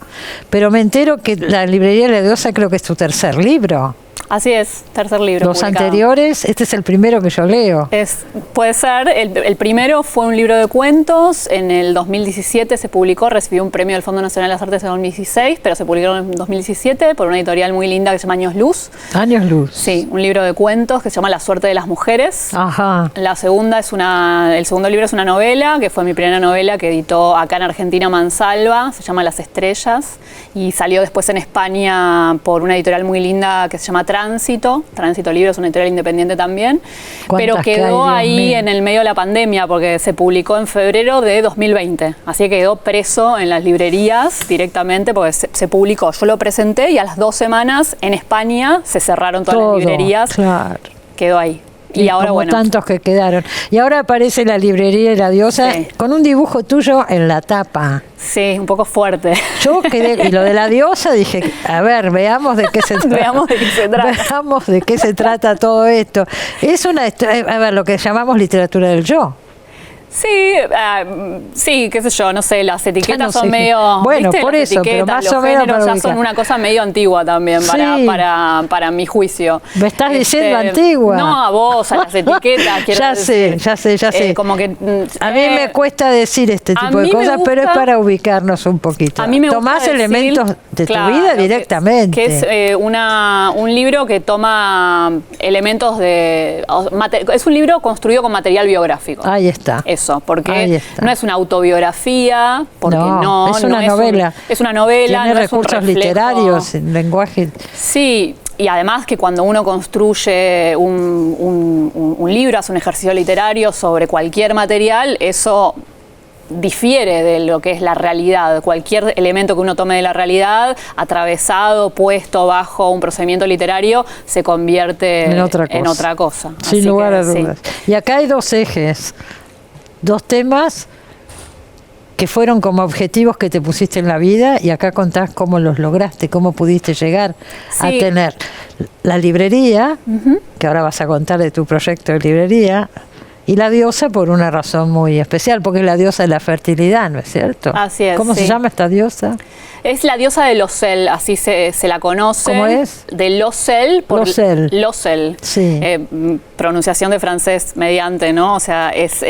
pero me entero que La librería y la diosa creo que es tu tercer libro. Así es, tercer libro. Los publicado. Anteriores, este es el primero que yo leo. Puede ser, el primero fue un libro de cuentos, en el 2017 se publicó, recibió un premio del Fondo Nacional de las Artes en 2016, pero se publicó en 2017 por una editorial muy linda que se llama Años Luz. Años Luz. Sí, un libro de cuentos que se llama La suerte de las mujeres. Ajá. El segundo libro es una novela, que fue mi primera novela que editó acá en Argentina Mansalva, se llama Las estrellas, y salió después en España por una editorial muy linda que se llama Tránsito Libro, es una editorial independiente también, pero quedó ahí en el medio de la pandemia porque se publicó en febrero de 2020, así que quedó preso en las librerías directamente porque se publicó, yo lo presenté y a las 2 semanas en España se cerraron todas las librerías, claro. Quedó ahí. Y ahora, como tantos que quedaron. Y ahora aparece La librería y la diosa con un dibujo tuyo en la tapa. Sí, un poco fuerte. Yo quedé, y lo de la diosa dije, a ver, veamos de qué se trata. Veamos de qué se trata todo esto. Es a ver, lo que llamamos literatura del yo. Sí, qué sé yo, no sé, las etiquetas son medio... Bueno, por eso, pero más o menos ya son una cosa medio antigua también para mi juicio. ¿Me estás diciendo antigua? No, a vos, a las etiquetas. Ya sé. Como que, a mí me cuesta decir este tipo de cosas, pero es para ubicarnos un poquito. A mí me Tomás elementos de tu vida directamente. Que es un libro que toma elementos de... Es un libro construido con material biográfico. Ahí está. Porque no es una autobiografía, porque no es una novela. Es una novela, tiene recursos literarios, lenguaje. Sí, y además que cuando uno construye un libro, hace un ejercicio literario sobre cualquier material, eso difiere de lo que es la realidad. Cualquier elemento que uno tome de la realidad, atravesado, puesto bajo un procedimiento literario, se convierte en otra cosa. Sin lugar a dudas. Sí. Y acá hay 2 ejes. 2 temas que fueron como objetivos que te pusiste en la vida y acá contás cómo los lograste, cómo pudiste llegar a tener la librería, que ahora vas a contar de tu proyecto de librería, y la diosa por una razón muy especial, porque es la diosa de la fertilidad, ¿no es cierto? Así es. ¿Cómo se llama esta diosa? Es la diosa de Losel, así se la conoce. ¿Cómo es? De Losel. Losel. Sí. Pronunciación de francés mediante, ¿no? O sea, es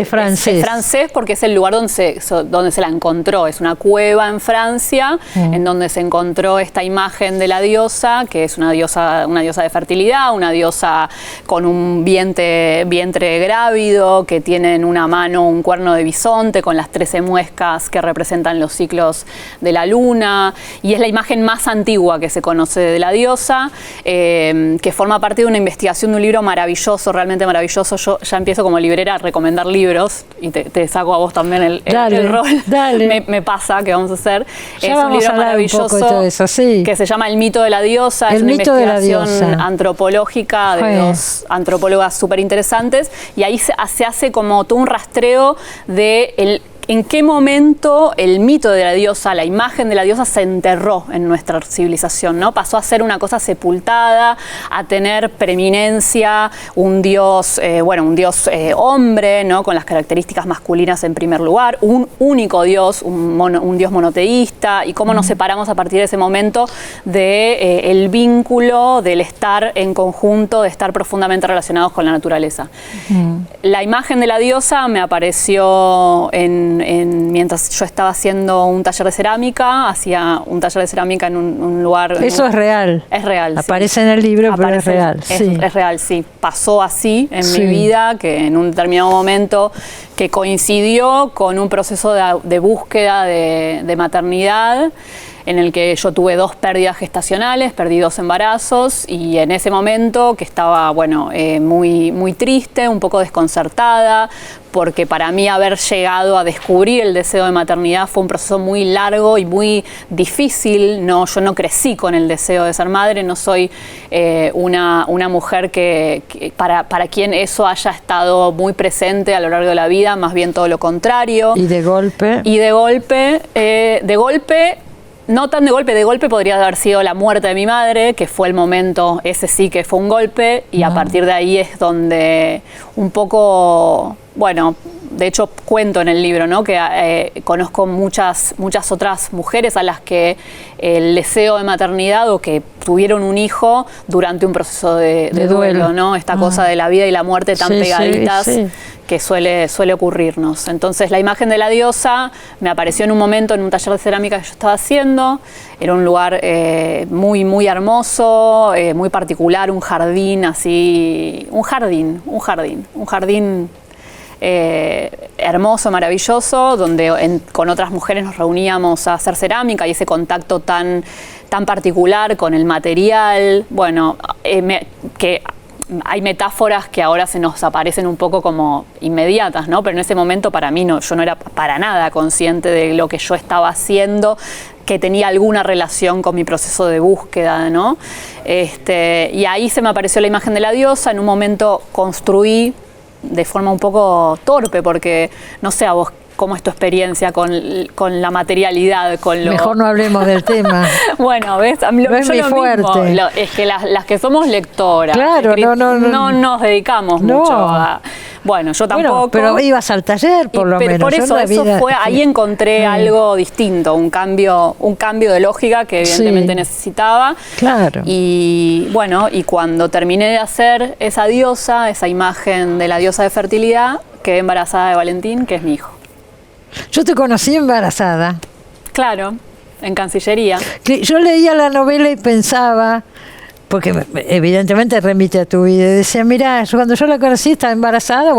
francés. Es francés porque es el lugar donde se la encontró. Es una cueva en Francia, en donde se encontró esta imagen de la diosa, que es una diosa de fertilidad, una diosa con un vientre grande, grávido, que tiene en una mano un cuerno de bisonte con las 13 muescas que representan los ciclos de la luna, y es la imagen más antigua que se conoce de la diosa, que forma parte de una investigación de un libro maravilloso, realmente maravilloso. Yo ya empiezo como librera a recomendar libros, y te saco a vos también el rol. Dale. Me pasa que vamos a hacer. Ya es vamos un libro a hablar maravilloso un poco de todo eso, sí. que se llama El mito de la diosa. El es una mito de la investigación diosa. antropológica de dos antropólogas súper interesantes, y ahí se hace como todo un rastreo de en qué momento el mito de la diosa, la imagen de la diosa se enterró en nuestra civilización, ¿no? Pasó a ser una cosa sepultada, a tener preeminencia, un dios, hombre, ¿no? Con las características masculinas en primer lugar, un único dios, un dios monoteísta, y cómo nos separamos a partir de ese momento de el vínculo del estar en conjunto, de estar profundamente relacionados con la naturaleza. La imagen de la diosa me apareció mientras yo estaba haciendo un taller de cerámica, hacía un taller de cerámica en un lugar... Eso es real. Es real. Aparece en el libro, pero es real. Es real, sí. Pasó así en mi vida, que en un determinado momento que coincidió con un proceso de búsqueda de maternidad, en el que yo tuve 2 pérdidas gestacionales, perdí 2 embarazos, y en ese momento que estaba, muy, muy triste, un poco desconcertada, porque para mí haber llegado a descubrir el deseo de maternidad fue un proceso muy largo y muy difícil. Yo no crecí con el deseo de ser madre, no soy una mujer que para quien eso haya estado muy presente a lo largo de la vida, más bien todo lo contrario. Y de golpe. No tan de golpe podría haber sido la muerte de mi madre, que fue el momento, ese sí que fue un golpe, y a partir de ahí es donde un poco, de hecho cuento en el libro, ¿no? Que conozco muchas otras mujeres a las que el deseo de maternidad o que tuvieron un hijo durante un proceso de duelo, ¿no? Esta cosa de la vida y la muerte tan pegaditas. Que suele ocurrirnos. Entonces la imagen de la diosa me apareció en un momento en un taller de cerámica que yo estaba haciendo. Era un lugar muy, muy hermoso, muy particular, un jardín así, un jardín hermoso, maravilloso, donde con otras mujeres nos reuníamos a hacer cerámica, y ese contacto tan particular con el material, que hay metáforas que ahora se nos aparecen un poco como inmediatas, ¿no? Pero en ese momento para mí yo no era para nada consciente de lo que yo estaba haciendo, que tenía alguna relación con mi proceso de búsqueda, ¿no? Y ahí se me apareció la imagen de la diosa. En un momento construí de forma un poco torpe, porque no sé a vos cómo es tu experiencia con la materialidad, con lo... Mejor no hablemos del tema. Bueno, ¿ves? No es muy fuerte. Es que las que somos lectoras, claro, no nos dedicamos mucho a... Yo tampoco. Pero ibas al taller, por lo menos. Por eso fue, ahí encontré algo distinto, un cambio de lógica que evidentemente necesitaba. Claro. Y cuando terminé de hacer esa diosa, esa imagen de la diosa de fertilidad, quedé embarazada de Valentín, que es mi hijo. Yo te conocí embarazada. Claro, en Cancillería. Yo leía la novela y pensaba, porque evidentemente remite a tu vida, y decía, mirá, cuando yo la conocí estaba embarazada,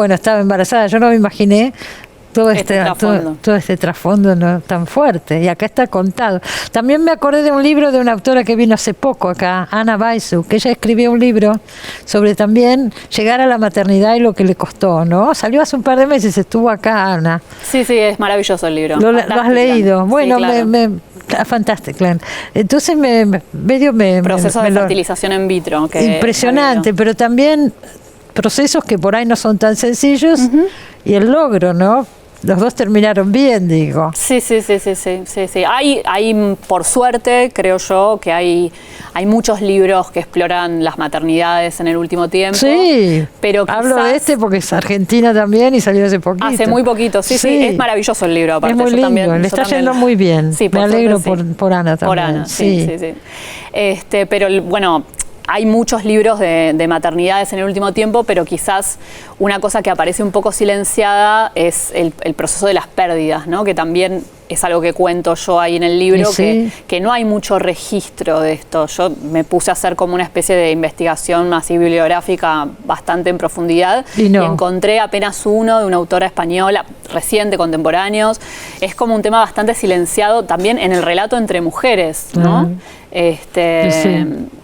yo no me imaginé todo este trasfondo no tan fuerte, y acá está contado. También me acordé de un libro de una autora que vino hace poco acá, Ana Baisu, que ella escribió un libro sobre también llegar a la maternidad y lo que le costó, ¿no? Salió hace un par de meses, estuvo acá Ana. Sí, es maravilloso el libro. ¿Lo has leído? Bueno, sí, claro. Fantástico. Entonces proceso de fertilización in vitro. Impresionante, pero también procesos que por ahí no son tan sencillos, y el logro, ¿no? Los 2 terminaron bien, digo. Sí. Hay, por suerte, creo yo, que hay muchos libros que exploran las maternidades en el último tiempo. Sí, pero hablo de este porque es argentina también y salió hace poquito. Hace muy poquito, sí, es maravilloso el libro. Aparte, es muy lindo, le está yendo muy bien. Sí, me alegro por Ana también. Por Ana, sí. Pero hay muchos libros de maternidades en el último tiempo, pero quizás una cosa que aparece un poco silenciada es el proceso de las pérdidas, ¿no? Que también es algo que cuento yo ahí en el libro, sí, que no hay mucho registro de esto. Yo me puse a hacer como una especie de investigación así bibliográfica bastante en profundidad y encontré apenas uno de una autora española reciente, contemporáneos. Es como un tema bastante silenciado también en el relato entre mujeres, ¿no?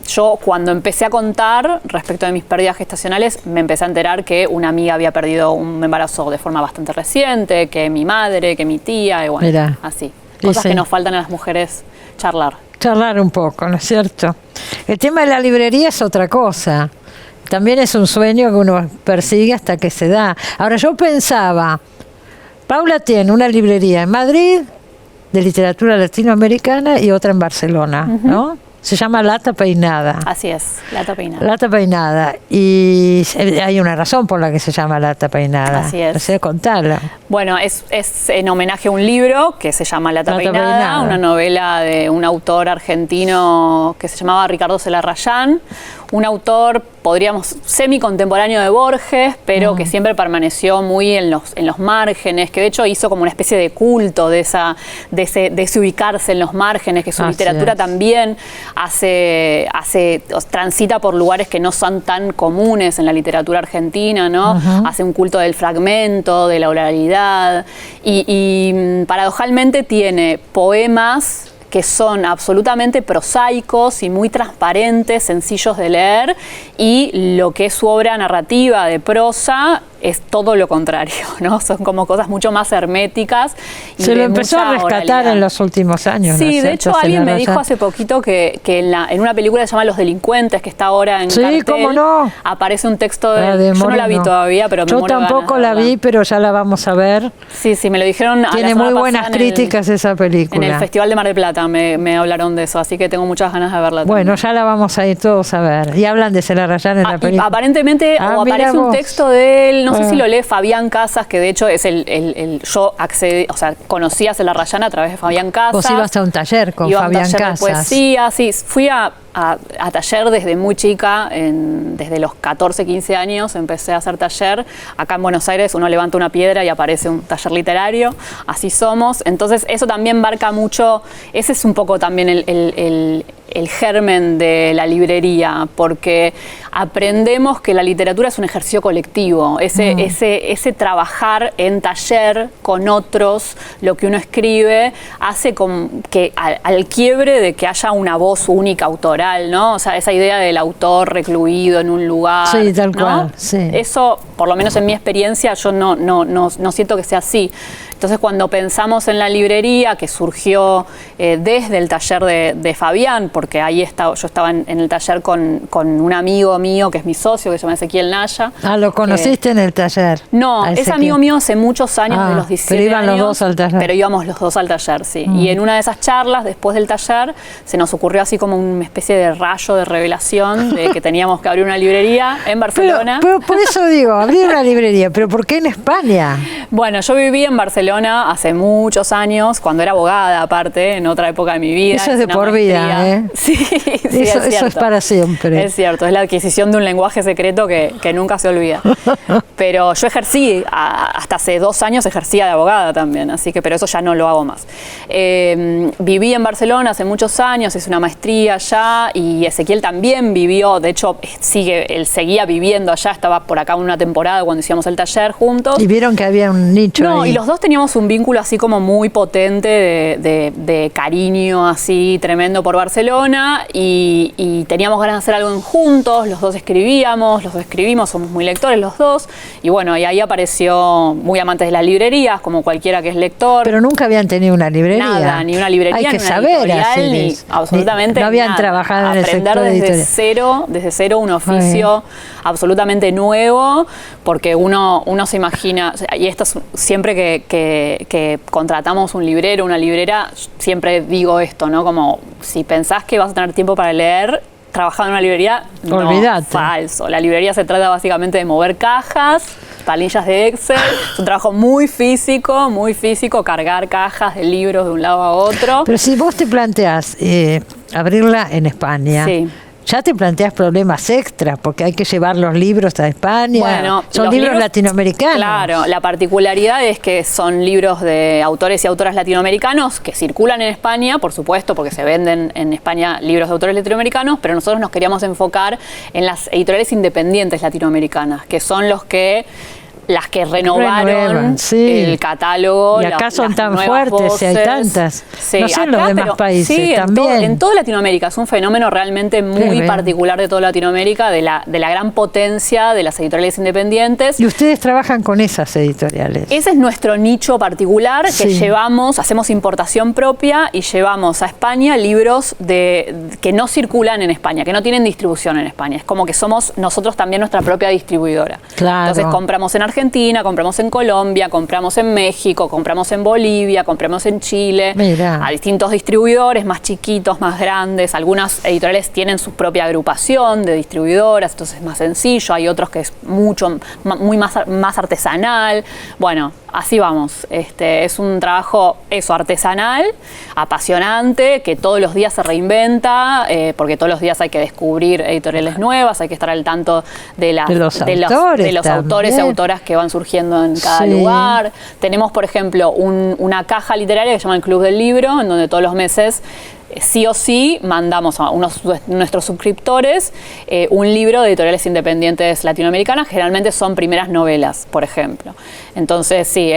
Yo cuando empecé a contar respecto de mis pérdidas gestacionales me empecé a enterar que una amiga había perdido un embarazo de forma bastante reciente, que mi madre, que mi tía, y bueno, Mirá. así. Cosas que nos faltan a las mujeres charlar. Charlar un poco, ¿no es cierto? El tema de la librería es otra cosa. También es un sueño que uno persigue hasta que se da. Ahora yo pensaba, Paula tiene una librería en Madrid de literatura latinoamericana y otra en Barcelona, ¿no? Se llama Lata Peinada. Así es, Lata Peinada. Lata Peinada. Y hay una razón por la que se llama Lata Peinada. Así es. No sé, contala. Bueno, es en homenaje a un libro que se llama Lata Peinada, una novela de un autor argentino que se llamaba Ricardo Celarrayán, un autor, podríamos, semi-contemporáneo de Borges, pero que siempre permaneció muy en los márgenes, que de hecho hizo como una especie de culto de ese ubicarse en los márgenes, que su literatura también transita por lugares que no son tan comunes en la literatura argentina, ¿no? Hace un culto del fragmento, de la oralidad, y paradojalmente tiene poemas que son absolutamente prosaicos y muy transparentes, sencillos de leer, y lo que es su obra narrativa de prosa es todo lo contrario, ¿no? Son como cosas mucho más herméticas. Y se lo empezó a rescatar en los últimos años. Sí, ¿no? de hecho alguien me dijo hace poquito que en una película que se llama Los Delincuentes, que está ahora en cartel, ¿cómo no? Aparece un texto de yo no la vi todavía, pero yo tampoco la vi, pero ya la vamos a ver. Sí, me lo dijeron. Tiene muy buenas críticas esa película. En el Festival de Mar del Plata me hablaron de eso, así que tengo muchas ganas de verla también. Bueno, ya la vamos a ir todos a ver. Y hablan de Celarrayán en la película. Aparentemente aparece un texto de él, no sé si lo lee Fabián Casas, que de hecho es yo accedí, o sea, conocí a Celarrayán a través de Fabián Casas. Vos ibas a un taller con Fabián Casas. De poesía, sí, fui a taller desde muy chica, desde los 14, 15 años empecé a hacer taller. Acá en Buenos Aires uno levanta una piedra y aparece un taller literario, así somos. Entonces eso también marca mucho, ese es un poco también el germen de la librería, porque aprendemos que la literatura es un ejercicio colectivo, ese trabajar en taller con otros, lo que uno escribe, hace que al quiebre de que haya una voz única autoral, ¿no? O sea, esa idea del autor recluido en un lugar. Sí, tal ¿no? cual. Sí. Eso, por lo menos en mi experiencia, yo no siento que sea así. Entonces, cuando pensamos en la librería, que surgió desde el taller de Fabián, porque ahí yo estaba en el taller con un amigo mío, que es mi socio, que se llama Ezequiel Naya. Ah, ¿lo conociste en el taller? No, es amigo mío hace muchos años, de los 17 pero iban años. Los dos al taller. Pero íbamos los dos al taller, sí. Y en una de esas charlas, después del taller, se nos ocurrió así como una especie de rayo de revelación de que teníamos que abrir una librería en Barcelona. Pero por eso digo, abrir una librería, ¿pero por qué en España? Bueno, yo viví en Barcelona hace muchos años, cuando era abogada aparte, en otra época de mi vida. Eso es de por vida, ¿eh? Sí, eso es para siempre. Es cierto, es la adquisición de un lenguaje secreto que nunca se olvida. Pero yo ejercí, hasta hace 2 años ejercía de abogada también, así que, pero eso ya no lo hago más. Viví en Barcelona hace muchos años, hice una maestría allá, y Ezequiel también vivió, de hecho, él seguía viviendo allá, estaba por acá una temporada cuando hicimos el taller juntos. Y vieron que había un nicho ahí. Y los dos teníamos un vínculo así como muy potente de cariño así tremendo por Barcelona, y teníamos ganas de hacer algo juntos, los dos escribimos, somos muy lectores los dos, y bueno, y ahí apareció muy amantes de las librerías, como cualquiera que es lector. Pero nunca habían tenido una librería. Nada, ni una librería, hay que ni una saber editorial, ni absolutamente no habían nada. trabajado en el sector Aprender desde cero un oficio absolutamente nuevo, porque uno se imagina, y esto es siempre que contratamos un librero, una librera, siempre digo esto, ¿no? Como si pensás que vas a tener tiempo para leer, trabajando en una librería, olvídate. No, falso. La librería se trata básicamente de mover cajas, planillas de Excel, es un trabajo muy físico, cargar cajas de libros de un lado a otro. Pero si vos te planteás abrirla en España, sí. ya te planteas problemas extras, porque hay que llevar los libros a España. Bueno, son los libros latinoamericanos. Claro, la particularidad es que son libros de autores y autoras latinoamericanos que circulan en España, por supuesto, porque se venden en España libros de autores latinoamericanos, pero nosotros nos queríamos enfocar en las editoriales independientes latinoamericanas, que son las que renovaron el catálogo. Y acá son tan fuertes, voces. Hay tantas. Sí, no sé en acá, los demás países sí, también. En toda Latinoamérica. Es un fenómeno realmente muy particular de toda Latinoamérica, de la gran potencia de las editoriales independientes. Y ustedes trabajan con esas editoriales. Ese es nuestro nicho particular, que hacemos importación propia y llevamos a España libros que no circulan en España, que no tienen distribución en España. Es como que somos nosotros también nuestra propia distribuidora. Claro. Entonces compramos en Argentina, compramos en Colombia, compramos en México, compramos en Bolivia, compramos en Chile, Mirá. a distintos distribuidores, más chiquitos, más grandes. Algunas editoriales tienen su propia agrupación de distribuidoras, entonces es más sencillo. Hay otros que es muy más artesanal. Bueno, así vamos. Es un trabajo artesanal, apasionante, que todos los días se reinventa, porque todos los días hay que descubrir editoriales nuevas, hay que estar al tanto de los autores y autoras que van surgiendo en cada lugar. Tenemos, por ejemplo, una caja literaria que se llama el Club del Libro, en donde todos los meses sí o sí mandamos a nuestros suscriptores un libro de editoriales independientes latinoamericanas. Generalmente son primeras novelas, por ejemplo. Entonces sí,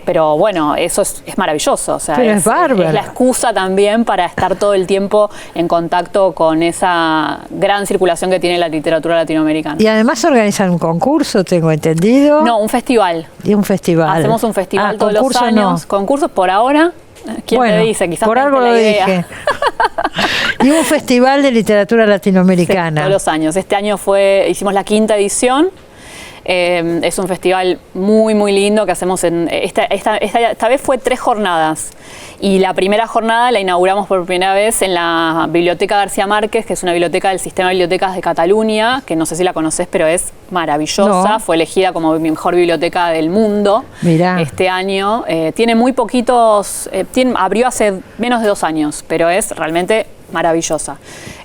pero bueno, eso es maravilloso. O sea, pero es bárbaro. Es la excusa también para estar todo el tiempo en contacto con esa gran circulación que tiene la literatura latinoamericana. Y además organizan un concurso, tengo entendido. No, un festival. Y un festival. Hacemos un festival todos los años. No. Concursos por ahora. ¿Quién te dice? Quizás por algo lo dije. Y un festival de literatura latinoamericana. Sí, todos los años. Este año hicimos la 5ª edición. Es un festival muy, muy lindo que hacemos esta vez fue 3 jornadas. Y la primera jornada la inauguramos por primera vez en la Biblioteca García Márquez, que es una biblioteca del Sistema de Bibliotecas de Cataluña, que no sé si la conoces, pero es maravillosa. Fue elegida como mejor biblioteca del mundo. Mirá. Este año. Tiene muy poquitos, abrió hace menos de 2 años, pero es realmente maravillosa.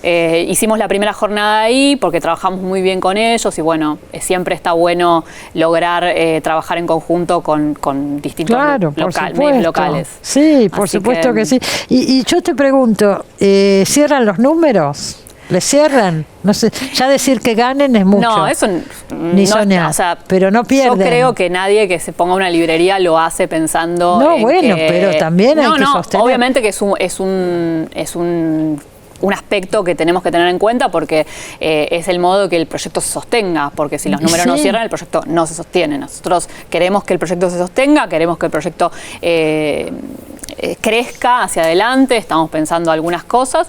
Hicimos la primera jornada ahí porque trabajamos muy bien con ellos y bueno, siempre está bueno lograr trabajar en conjunto con distintos medios locales. Sí, por supuesto que sí. Y yo te pregunto, ¿cierran los números? ¿Les cierran? No sé, ya decir que ganen es mucho. No, eso ni soñar, o sea, pero no pierden. Yo creo que nadie que se ponga una librería lo hace pensando no, bueno, pero también hay que sostener. Obviamente que es un aspecto que tenemos que tener en cuenta porque es el modo de que el proyecto se sostenga, porque si los números no cierran, el proyecto no se sostiene. Nosotros queremos que el proyecto se sostenga, queremos que el proyecto crezca hacia adelante, estamos pensando algunas cosas,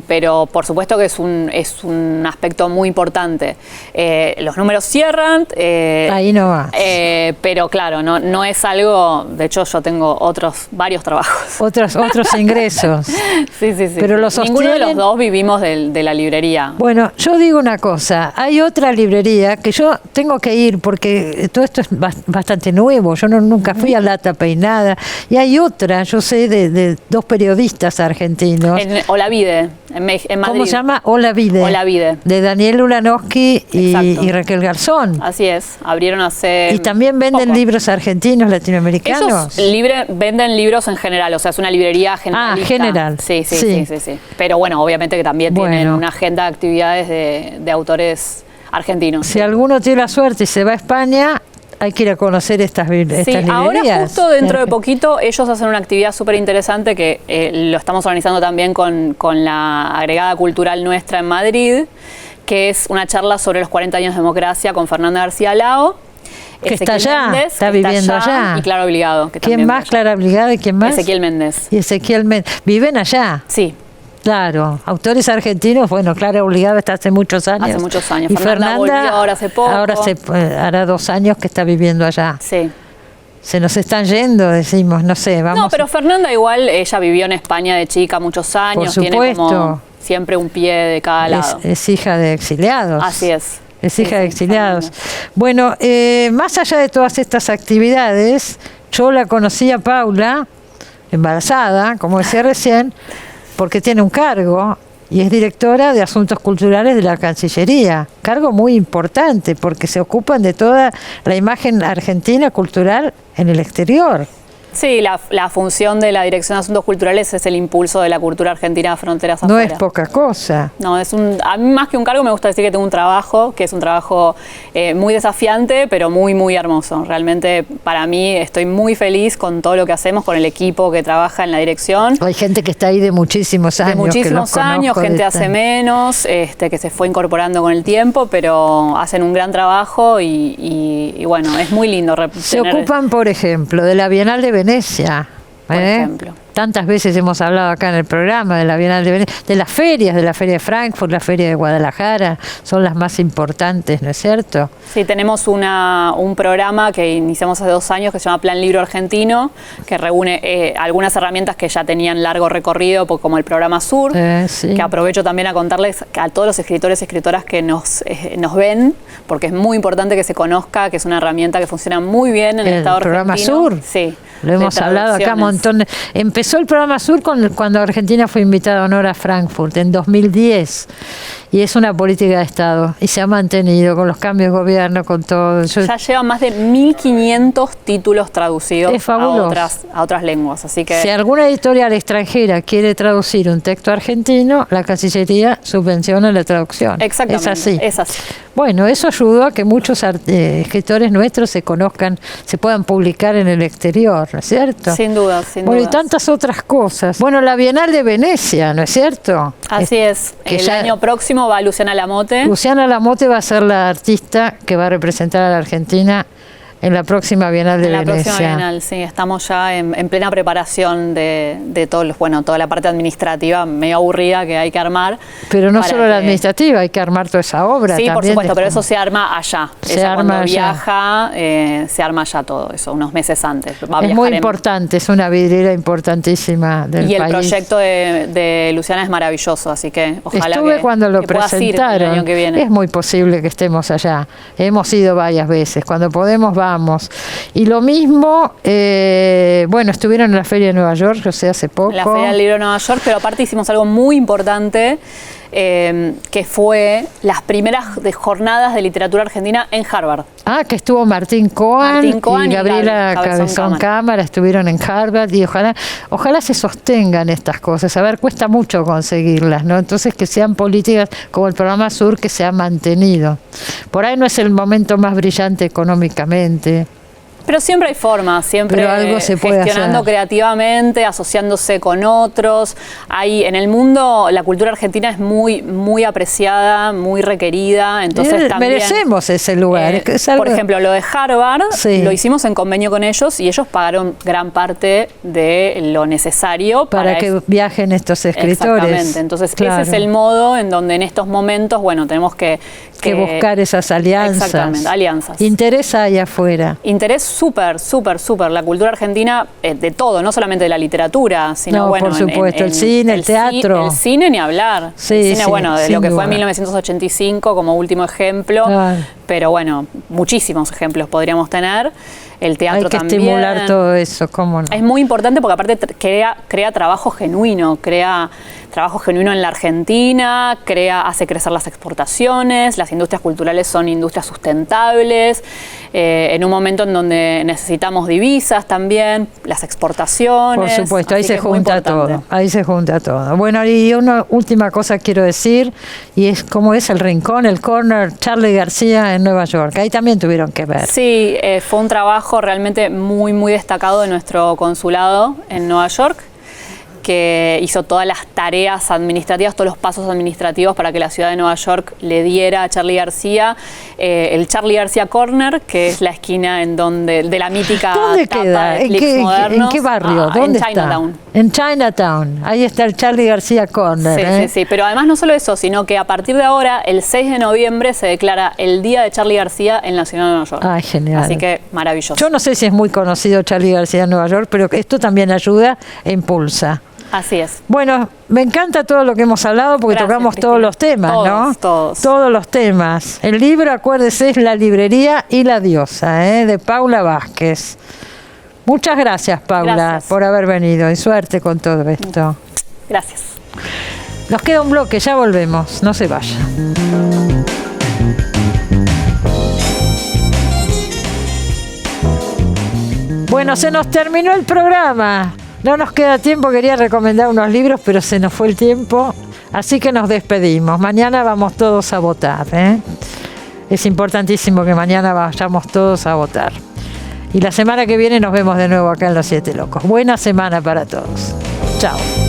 pero por supuesto que es un aspecto muy importante. Los números cierran, ahí no va. Pero claro, no es algo. De hecho, yo tengo varios trabajos. Otros ingresos. Sí. Pero lo sostienen. Ninguno de los dos vivimos de la librería. Bueno, yo digo una cosa. Hay otra librería que yo tengo que ir porque todo esto es bastante nuevo. Yo nunca fui a Lata Peinada. Y hay otra, yo sé, de 2 periodistas argentinos. Olavide, en Madrid. ¿Cómo se llama? Olavide. Olavide. De Daniel Ulanowski y Raquel Garzón. Así es, abrieron hace. Y también venden libros argentinos latinoamericanos. Ellos venden libros en general, o sea, es una librería generalista. General. Sí. Pero bueno, obviamente que también tienen una agenda de actividades de autores argentinos. Si alguno tiene la suerte y se va a España, hay que ir a conocer estas librerías. Ahora justo dentro de poquito ellos hacen una actividad súper interesante que lo estamos organizando también con la agregada cultural nuestra en Madrid, que es una charla sobre los 40 años de democracia con Fernanda García Lao. Que está allá, Méndez, está viviendo allá. Y Clara Obligado. ¿Quién más? Clara Obligado y quién más. Ezequiel Méndez. Y Ezequiel Méndez. ¿Viven allá? Sí. Claro, autores argentinos, bueno, Clara Obligado está hace muchos años. Hace muchos años. Y Fernanda volvió ahora hace poco. Ahora hará 2 años que está viviendo allá. Sí. Se nos están yendo, decimos, no sé, vamos. No, pero Fernanda igual, ella vivió en España de chica muchos años. Por supuesto. Tiene como siempre un pie de cada lado. Es hija de exiliados. Así es. Es hija de exiliados. Bueno, más allá de todas estas actividades, yo la conocí a Paula, embarazada, como decía recién, porque tiene un cargo y es directora de Asuntos Culturales de la Cancillería. Cargo muy importante porque se ocupan de toda la imagen argentina cultural en el exterior. Sí, la función de la Dirección de Asuntos Culturales es el impulso de la cultura argentina a fronteras afuera. No es poca cosa. No, a mí más que un cargo me gusta decir que tengo un trabajo, que es un trabajo muy desafiante, pero muy, muy hermoso. Realmente para mí estoy muy feliz con todo lo que hacemos, con el equipo que trabaja en la dirección. Hay gente que está ahí de muchísimos años. De muchísimos años, gente hace menos, que se fue incorporando con el tiempo, pero hacen un gran trabajo y bueno, es muy lindo. Se ocupan, por ejemplo, de la Bienal de Venecia. Por ejemplo. Tantas veces hemos hablado acá en el programa de la Bienal de Venecia, de la Feria de Frankfurt, la Feria de Guadalajara, son las más importantes, ¿no es cierto? Sí, tenemos un programa que iniciamos hace 2 años que se llama Plan Libro Argentino, que reúne algunas herramientas que ya tenían largo recorrido, como el programa Sur, sí. Que aprovecho también a contarles a todos los escritores y escritoras que nos ven, porque es muy importante que se conozca que es una herramienta que funciona muy bien en el Estado argentino. ¿El programa Sur? Sí. Lo hemos hablado acá un montón. Empezó el programa Sur cuando Argentina fue invitada de honor a Frankfurt en 2010 y es una política de Estado y se ha mantenido con los cambios de gobierno, con todo. Ya lleva más de 1.500 títulos traducidos a otras lenguas, así que... Si alguna editorial extranjera quiere traducir un texto argentino, la Cancillería subvenciona la traducción. Exactamente, es así. Bueno, eso ayudó a que muchos escritores nuestros se conozcan, se puedan publicar en el exterior, ¿no es cierto? Sin duda, sin duda. Bueno, y tantas otras cosas. Bueno, la Bienal de Venecia, ¿no es cierto? Así es. El año próximo va Luciana Lamote. Luciana Lamote va a ser la artista que va a representar a la Argentina en la próxima Bienal de Venecia. En la próxima Bienal, sí. Estamos ya en plena preparación de toda la parte administrativa medio aburrida que hay que armar. Pero no solo la administrativa, hay que armar toda esa obra. Sí, también, por supuesto, pero eso se arma allá. Cuando viaja, se arma allá todo eso, unos meses antes. Es muy importante, es una vidriera importantísima del país. Y el proyecto de Luciana es maravilloso, así que ojalá cuando lo presentaron. El año que viene. Es muy posible que estemos allá. Hemos ido varias veces. Cuando podemos, vamos. Y lo mismo, estuvieron en la Feria de Nueva York, hace poco. La Feria del Libro de Nueva York, pero aparte hicimos algo muy importante, que fue las primeras jornadas de literatura argentina en Harvard. Que estuvo Martín Cohen y Gabriela Cabezón Cámara estuvieron en Harvard y ojalá se sostengan estas cosas. A ver, cuesta mucho conseguirlas, ¿no? Entonces que sean políticas como el programa Sur que se ha mantenido. Por ahí no es el momento más brillante económicamente. Pero siempre hay formas, siempre algo se puede gestionando hacer. Creativamente, asociándose con otros. En el mundo la cultura argentina es muy, muy apreciada, muy requerida. Entonces también merecemos ese lugar. Es algo... Por ejemplo, lo de Harvard lo hicimos en convenio con ellos y ellos pagaron gran parte de lo necesario para que viajen estos escritores. Exactamente. Entonces ese es el modo en donde en estos momentos, tenemos que buscar esas alianzas. Exactamente, alianzas. Interés hay afuera. Interés súper. La cultura argentina, de todo, no solamente de la literatura, sino por supuesto, el cine, el teatro. El cine ni hablar. Sí, el cine, de lo que fue en 1985 como último ejemplo. Pero muchísimos ejemplos podríamos tener. El teatro también. Hay que estimular todo eso, ¿cómo no? Es muy importante porque aparte crea trabajo genuino, en la Argentina, hace crecer las exportaciones, las industrias culturales son industrias sustentables, en un momento en donde necesitamos divisas también, las exportaciones. Por supuesto, ahí se junta todo. Bueno, y una última cosa quiero decir, y es cómo es el rincón, el corner Charly García en Nueva York. Ahí también tuvieron que ver. Sí, fue un trabajo realmente muy, muy destacado de nuestro consulado en Nueva York, que hizo todas las tareas administrativas, todos los pasos administrativos para que la ciudad de Nueva York le diera a Charly García el Charly García Corner, que es la esquina de la mítica ¿Dónde queda? ¿En qué barrio? ¿Dónde en Chinatown. Está? En Chinatown. Ahí está el Charly García Corner. Sí. Pero además no solo eso, sino que a partir de ahora, el 6 de noviembre, se declara el Día de Charly García en la ciudad de Nueva York. Ay, genial. Así que maravilloso. Yo no sé si es muy conocido Charly García en Nueva York, pero esto también ayuda e impulsa. Así es. Bueno, me encanta todo lo que hemos hablado porque tocamos Cristina. todos los temas, ¿no? Todos los temas. El libro, acuérdese, es La librería y la diosa, de Paula Vázquez. Muchas gracias, Paula, por haber venido y suerte con todo esto. Gracias. Nos queda un bloque, ya volvemos, no se vaya. Bueno, se nos terminó el programa. No nos queda tiempo, quería recomendar unos libros, pero se nos fue el tiempo. Así que nos despedimos. Mañana vamos todos a votar, ¿eh? Es importantísimo que mañana vayamos todos a votar. Y la semana que viene nos vemos de nuevo acá en Los Siete Locos. Buena semana para todos. Chao.